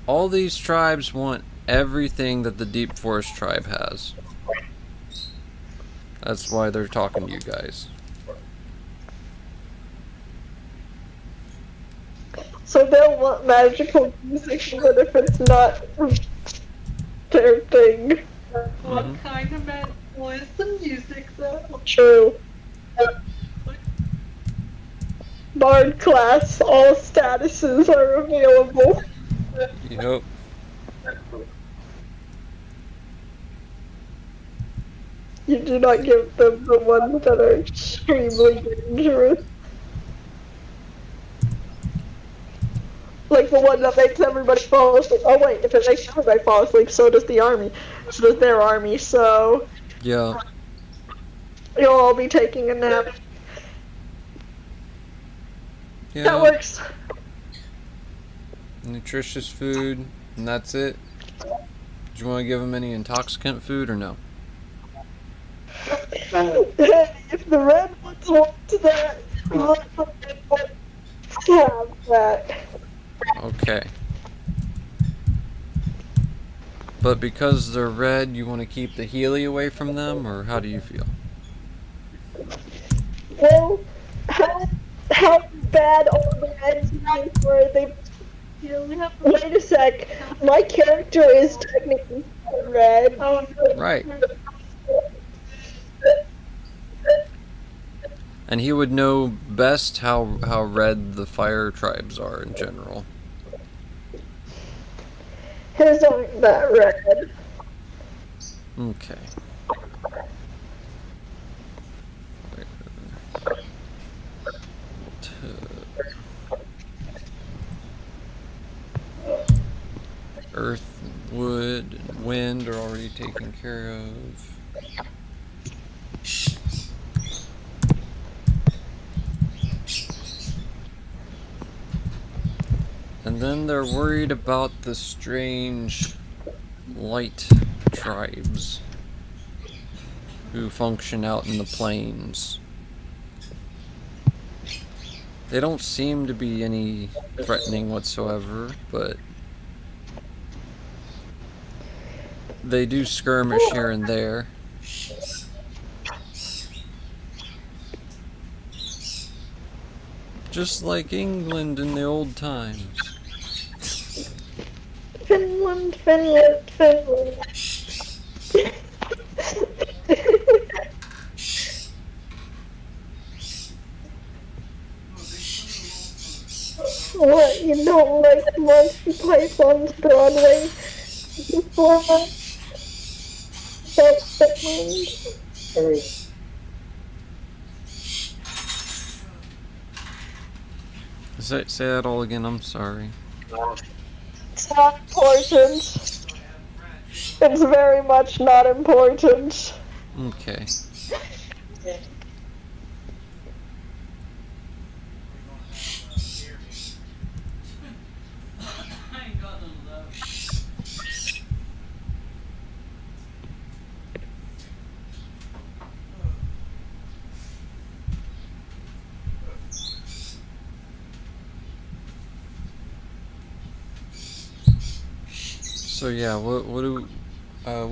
All these tribes want everything that the Deep Forest tribe has. That's why they're talking to you guys. So they'll want magical music even if it's not their thing. What kind of magical is the music though? True. Bard class, all statuses are available. Yep. You do not give them the ones that are extremely dangerous. Like the one that makes everybody fall asleep. Oh wait, if it makes everybody fall asleep, so does the army. So does their army, so Yeah. you'll all be taking a nap. Yeah. That works. Nutritious food, and that's it. Do you want to give them any intoxicant food or no? Hey, if the red ones want that, let the red ones have that. Okay. But because they're red, you want to keep the Healy away from them, or how do you feel? Well, how bad are the reds where they... Wait a sec, my character is technically red. Right. And he would know best how red the fire tribes are in general. His aren't that red. Okay. Earth, wood, and wind are already taken care of. And then they're worried about the strange light tribes who function out in the plains. They don't seem to be any threatening whatsoever, but they do skirmish here and there. Just like England in the old times. Finland, Finland, Finland. What, you don't like Monty Python's Broadway performance? That's Finland. Say that all again, I'm sorry. It's not important. It's very much not important. Okay. So yeah, what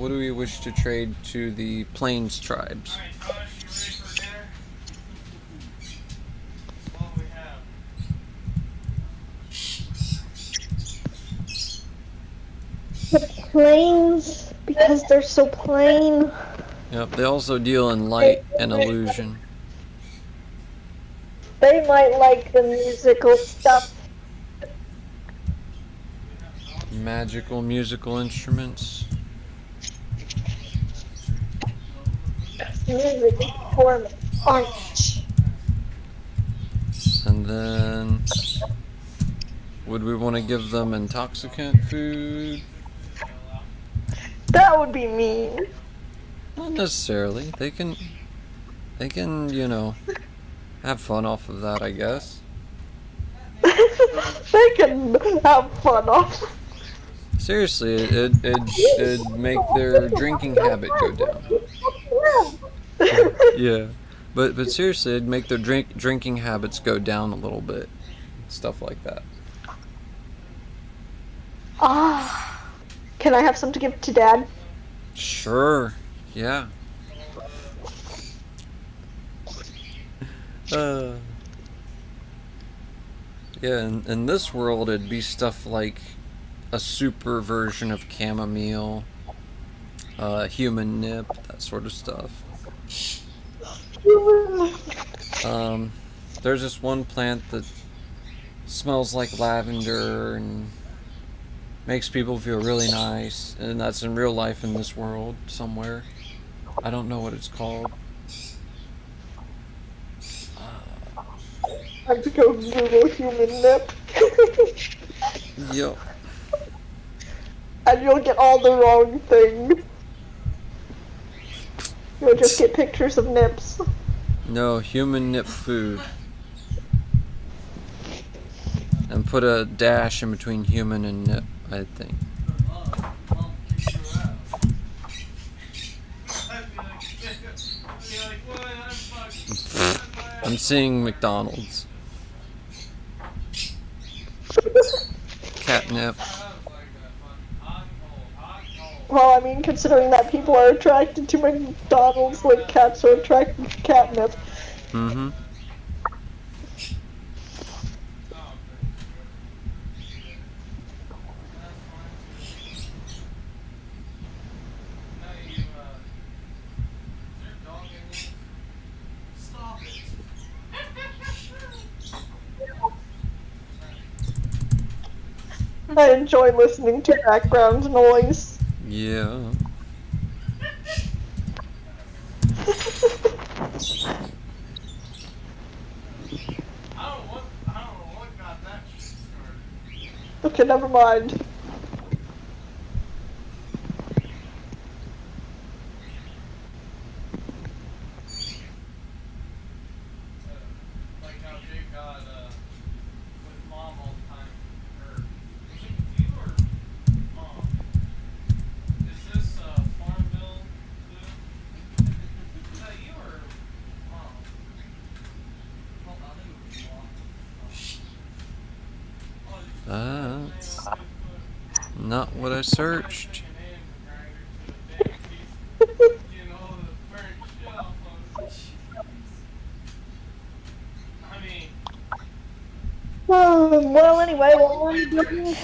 do we wish to trade to the Plains tribes? The plains, because they're so plain. Yep, they also deal in light and illusion. They might like the musical stuff. Magical musical instruments. Music form art. And then would we want to give them intoxicant food? That would be mean. Not necessarily. They can, you know, have fun off of that, I guess. They can have fun off. Seriously, it'd make their drinking habit go down. Yeah, but seriously, it'd make their drinking habits go down a little bit. Stuff like that. Ah, can I have some to give to Dad? Sure. Yeah. Yeah, in this world, it'd be stuff like a super version of chamomile, human nip, that sort of stuff. There's this one plant that smells like lavender and makes people feel really nice, and that's in real life in this world somewhere. I don't know what it's called. I have to go Google human nip. Yup. And you'll get all the wrong thing. You'll just get pictures of nips. No, human nip food. And put a dash in between human and nip, I think. I'm seeing McDonald's. Catnip. Well, I mean, considering that people are attracted to McDonald's like cats are attracted to catnip. Mm-hmm. I enjoy listening to background noise. Yeah. Okay, never mind. That's not what I searched. Well, anyway, while I'm doing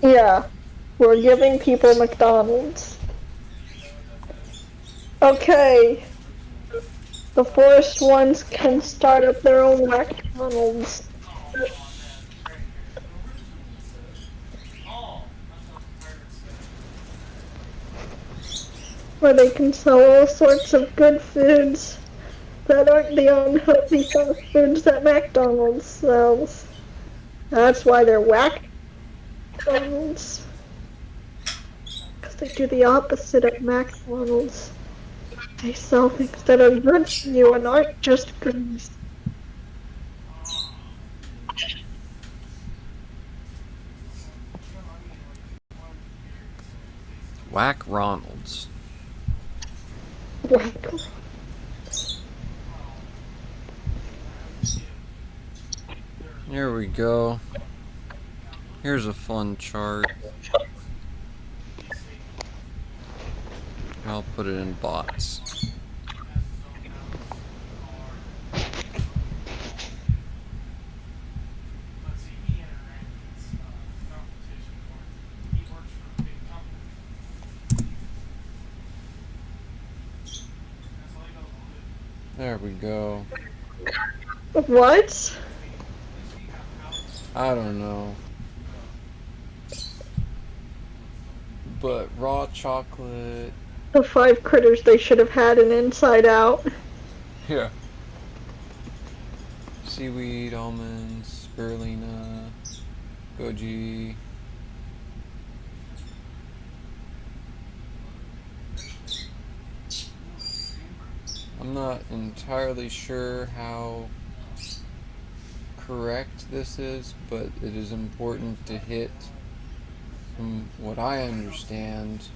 yeah, we're giving people McDonald's. Okay. The forest ones can start up their own McDonald's. Where they can sell all sorts of good foods that aren't the unhealthy fast foods that McDonald's sells. That's why they're McDonald's. Because they do the opposite of McDonald's. They sell things that are good for you and aren't just goodies. Whack Ronald's. Here we go. Here's a fun chart. I'll put it in bots. There we go. What? I don't know. But raw chocolate. The 5 critters they should have had an inside out. Yeah. Seaweed, almonds, spirulina, goji. I'm not entirely sure how correct this is, but it is important to hit, from what I understand,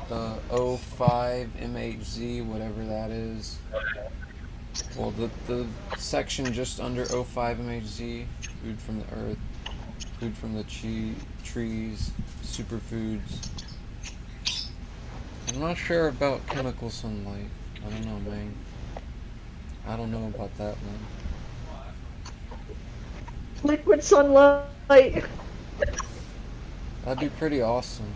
05 MHZ, whatever that is. Well, the section just under 05 MHZ, food from the earth, food from the trees, superfoods. I'm not sure about chemical sunlight. I don't know, man. I don't know about that one. Liquid sunlight. That'd be pretty awesome.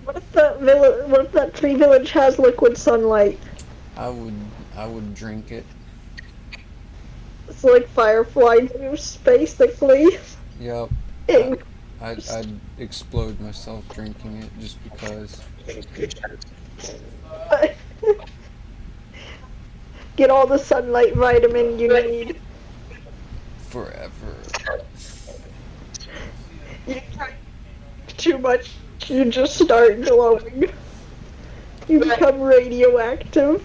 What if that tree village has liquid sunlight? I would drink it. It's like Firefly juice, basically. Yep. I'd explode myself drinking it just because. Get all the sunlight vitamin you need. Forever. You drink too much, you just start glowing. You become radioactive.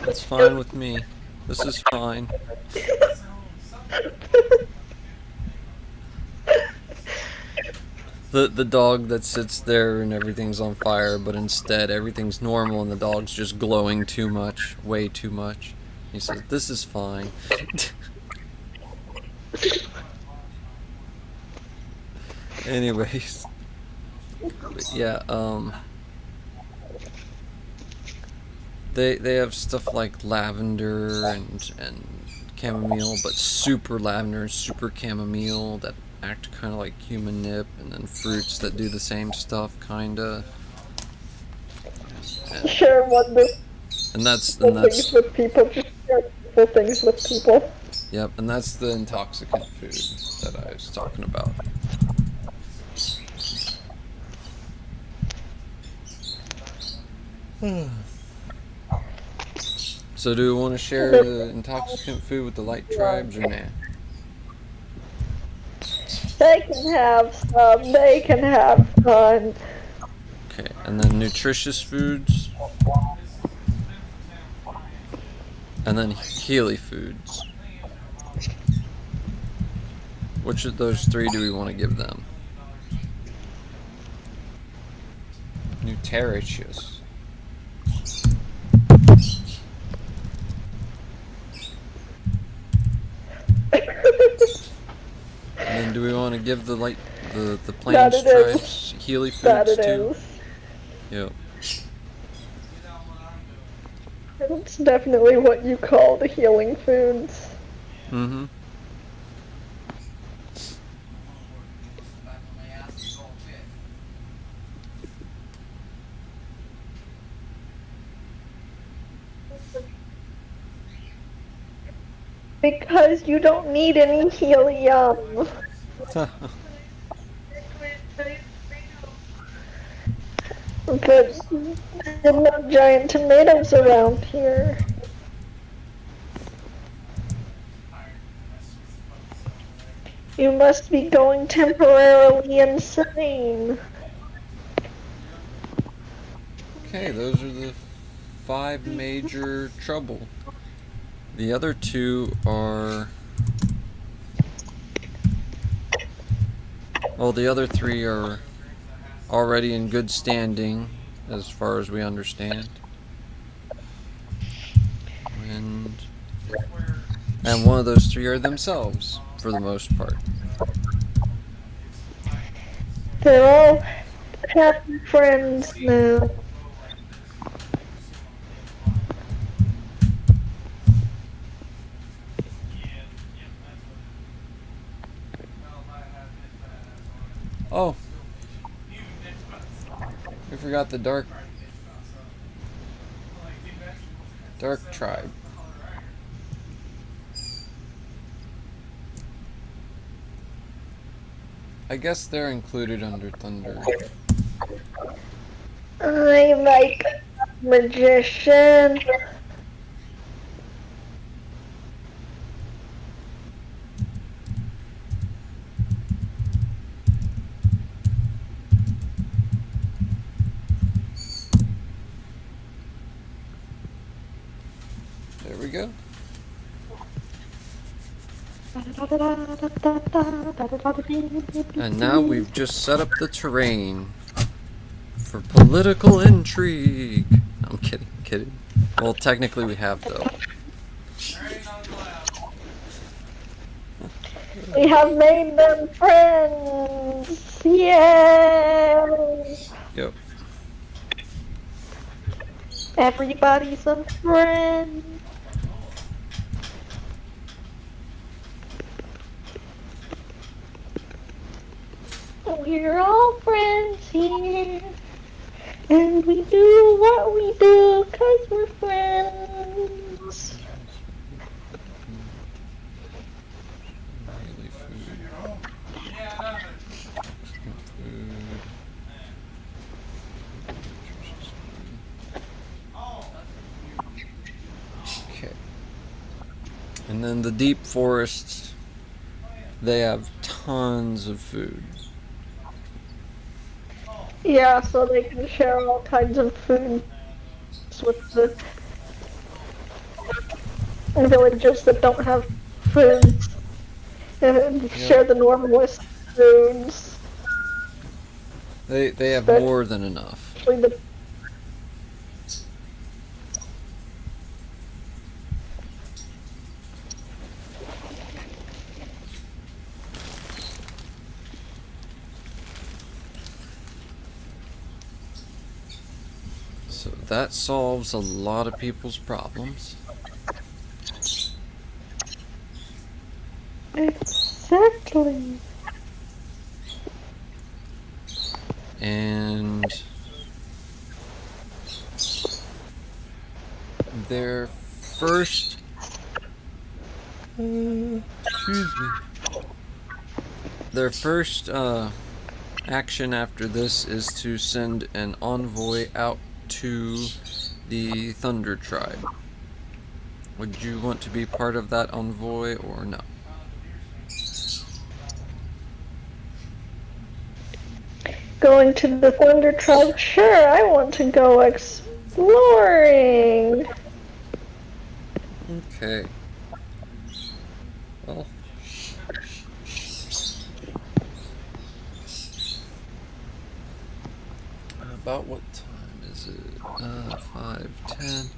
That's fine with me. This is fine. The dog that sits there and everything's on fire, but instead everything's normal and the dog's just glowing too much, way too much. He says, "This is fine." Anyways, but yeah, they have stuff like lavender and chamomile, but super lavender and super chamomile that act kind of like human nip, and then fruits that do the same stuff, kinda. Share wonderful And that's things with people. Just share wonderful things with people. Yep, and that's the intoxicant food that I was talking about. So do we want to share the intoxicant food with the light tribes or nah? They can have some, they can have fun. Okay, and then nutritious foods. And then healy foods. Which of those three do we want to give them? Nutritious. And then do we want to give the plains tribes healy foods too? Yep. It's definitely what you call the healing foods. Mm-hmm. Because you don't need any helium. But there are no giant tomatoes around here. You must be going temporarily insane. Okay, those are the 5 major trouble. The other 2 are... Well, the other 3 are already in good standing, as far as we understand. And one of those 3 are themselves, for the most part. They're all happy friends now. Oh, we forgot the Dark Tribe. I guess they're included under Thunder. I'm like magician. There we go. And now we've just set up the terrain for political intrigue. I'm kidding. Well, technically we have, though. We have made them friends. Yay! Yep. Everybody's a friend. We're all friends here. And we do what we do 'cause we're friends. Daily food. Okay. And then the deep forests, they have tons of food. Yeah, so they can share all kinds of food with the villagers that don't have food. And share the normalist foods. They have But- more than enough. Actually, the So that solves a lot of people's problems. Exactly. And their first their first action after this is to send an envoy out to the Thunder Tribe. Would you want to be part of that envoy or no? Going to the Thunder Tribe? Sure, I want to go exploring. Okay. Well. About what time is it? 5:10.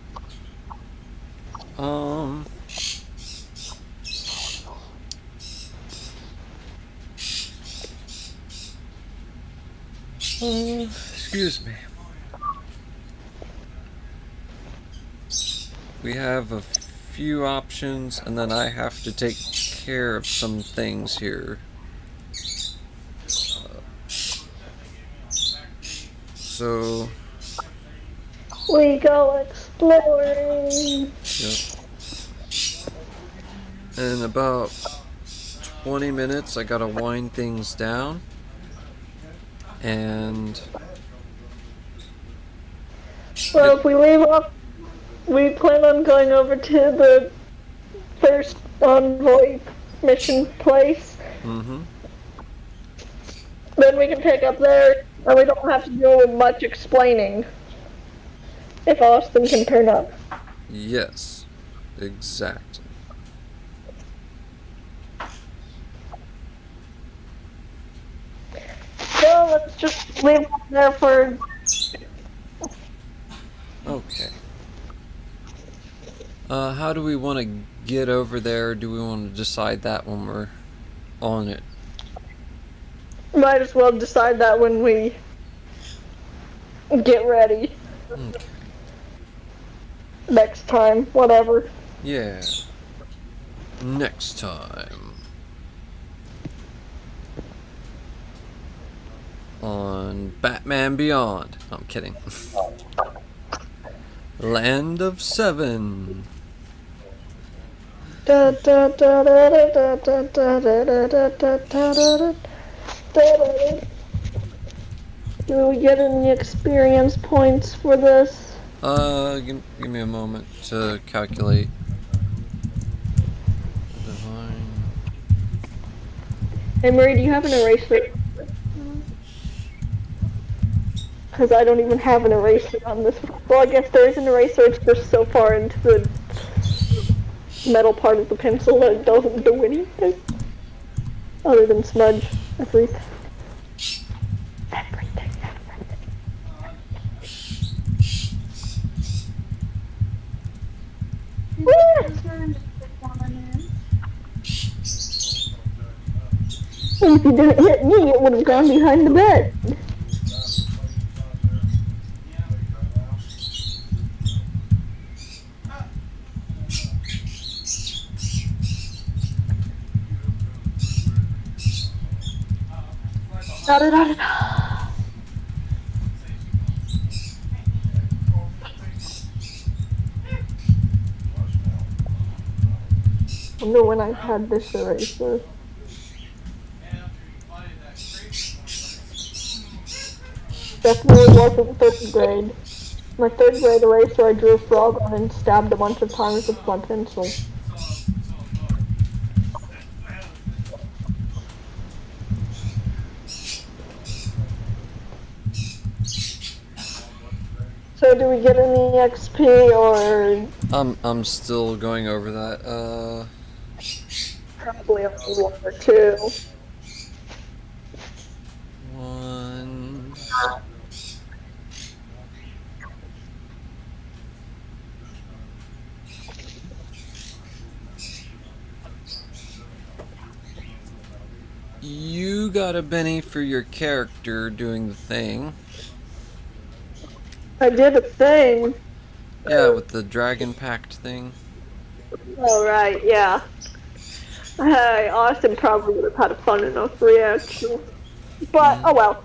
Excuse me. We have a few options, and then I have to take care of some things here. So, We go exploring. yep. In about 20 minutes, I gotta wind things down. And Well, if we leave off, we plan on going over to the first envoy mission place. Then we can pick up there, and we don't have to do much explaining. If Austin can turn up. yes, exactly. So let's just leave it there for. Okay. How do we want to get over there? Do we want to decide that when we're on it? Might as well decide that when we get ready. Okay. Next time, whatever. Yeah. Next time. On Batman Beyond. No, I'm kidding. Land of Seven. Da, da, da, da, da, da, da, da, da, da, da, da, da. Do we get any experience points for this? Give me a moment to calculate. Divine. Hey Marie, do you have an eraser? Because I don't even have an eraser on this one. Well, I guess there is an eraser, it's just so far into the metal part of the pencil that it doesn't do anything. Other than smudge everything. And if you didn't hit me, it would have gone behind the bed. Da da da da. I wonder when I had this eraser. Definitely wasn't 3rd grade. My 3rd grade eraser, I drew a frog on and stabbed a bunch of times with my pencil. So do we get any XP or? I'm still going over that. Probably only 1 or 2. 1. You got a Benny for your character doing the thing. I did a thing. Yeah, with the Dragon Pact thing. Oh, right, yeah. Hey, Austin probably would have had a fun enough reaction. But, oh well.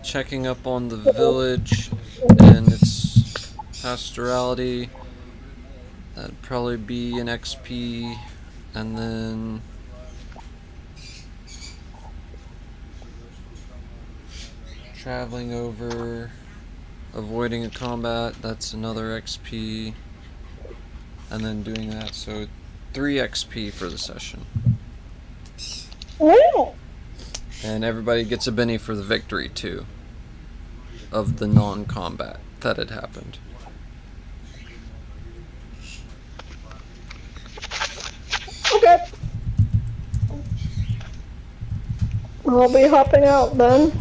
Checking up on the village and its pastorality. That'd probably be an XP. And then traveling over, avoiding a combat, that's another XP. And then doing that, so 3 XP for the session. Wow. And everybody gets a Benny for the victory too, of the non-combat that had happened. Okay. I'll be hopping out then.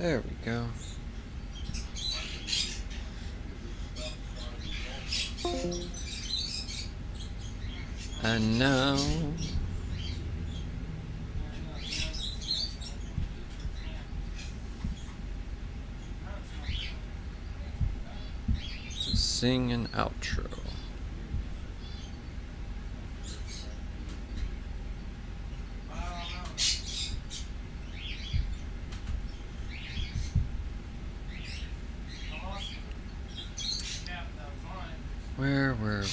There we go. And now to sing an outro. Where were we?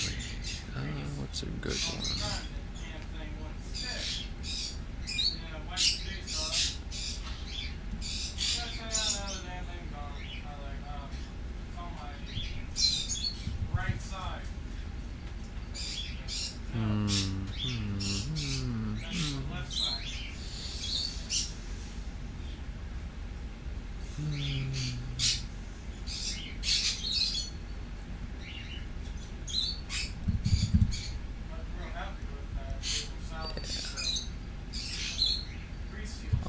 What's a good one?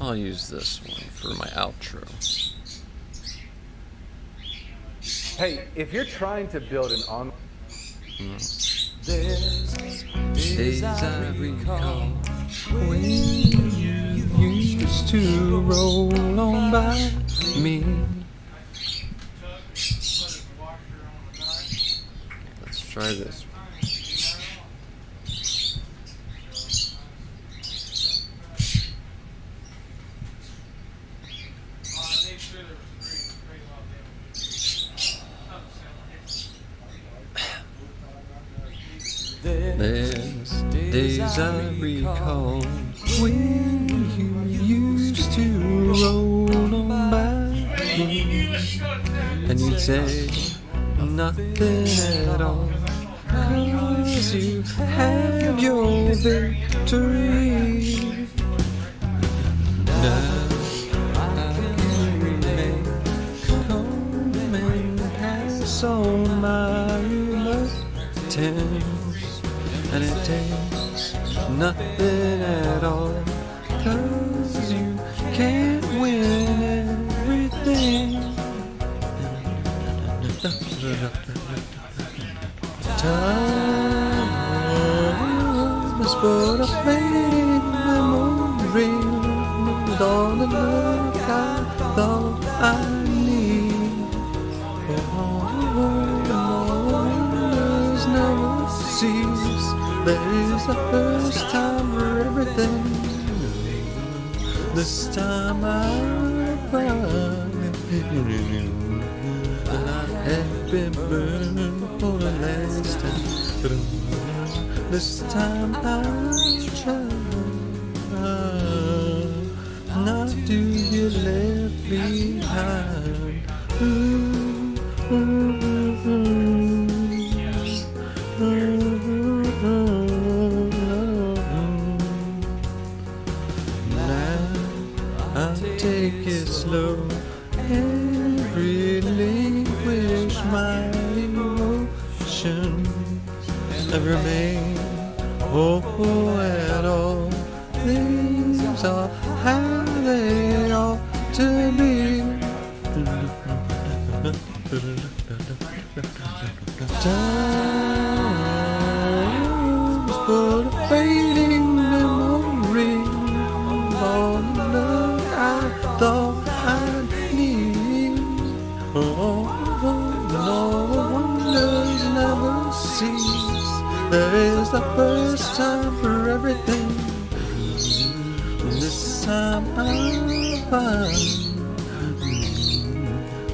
I'll use this one for my outro. Hey, if you're trying to build an online... Days I recall when you used to roll on by me. Let's try this. There's days I recall when you used to roll on by me, and you'd say nothing at all, 'cause you had your victory. Now I can remain calm and pass on my reluctance. And it takes nothing at all, 'cause you can't win everything. Time is but a fading memory with all the love I thought I need. Wonders never cease. There is a first time for everything. This time I find that I have been burned for the last time. This time I try not to get left behind. Take it slow and relinquish my emotions and remain at all. Things are how they ought to be. Time's but a fading memory of all the love I thought I'd need. Oh, the wonders never cease. There is the first time for everything. This time I find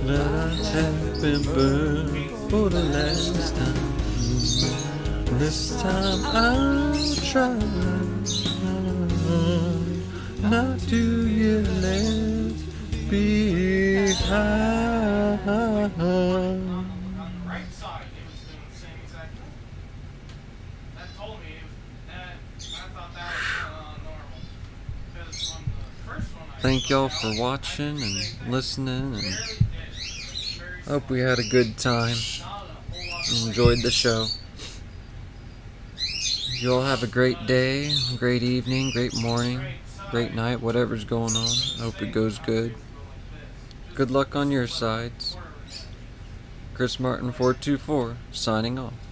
that I have been burned for the last time. This time I'll try not to get left behind. Thank y'all for watching and listening, and hope we had a good time. Enjoyed the show. You all have a great day, great evening, great morning, great night, whatever's going on. I hope it goes good. Good luck on your sides. Chris Martin 424 signing off.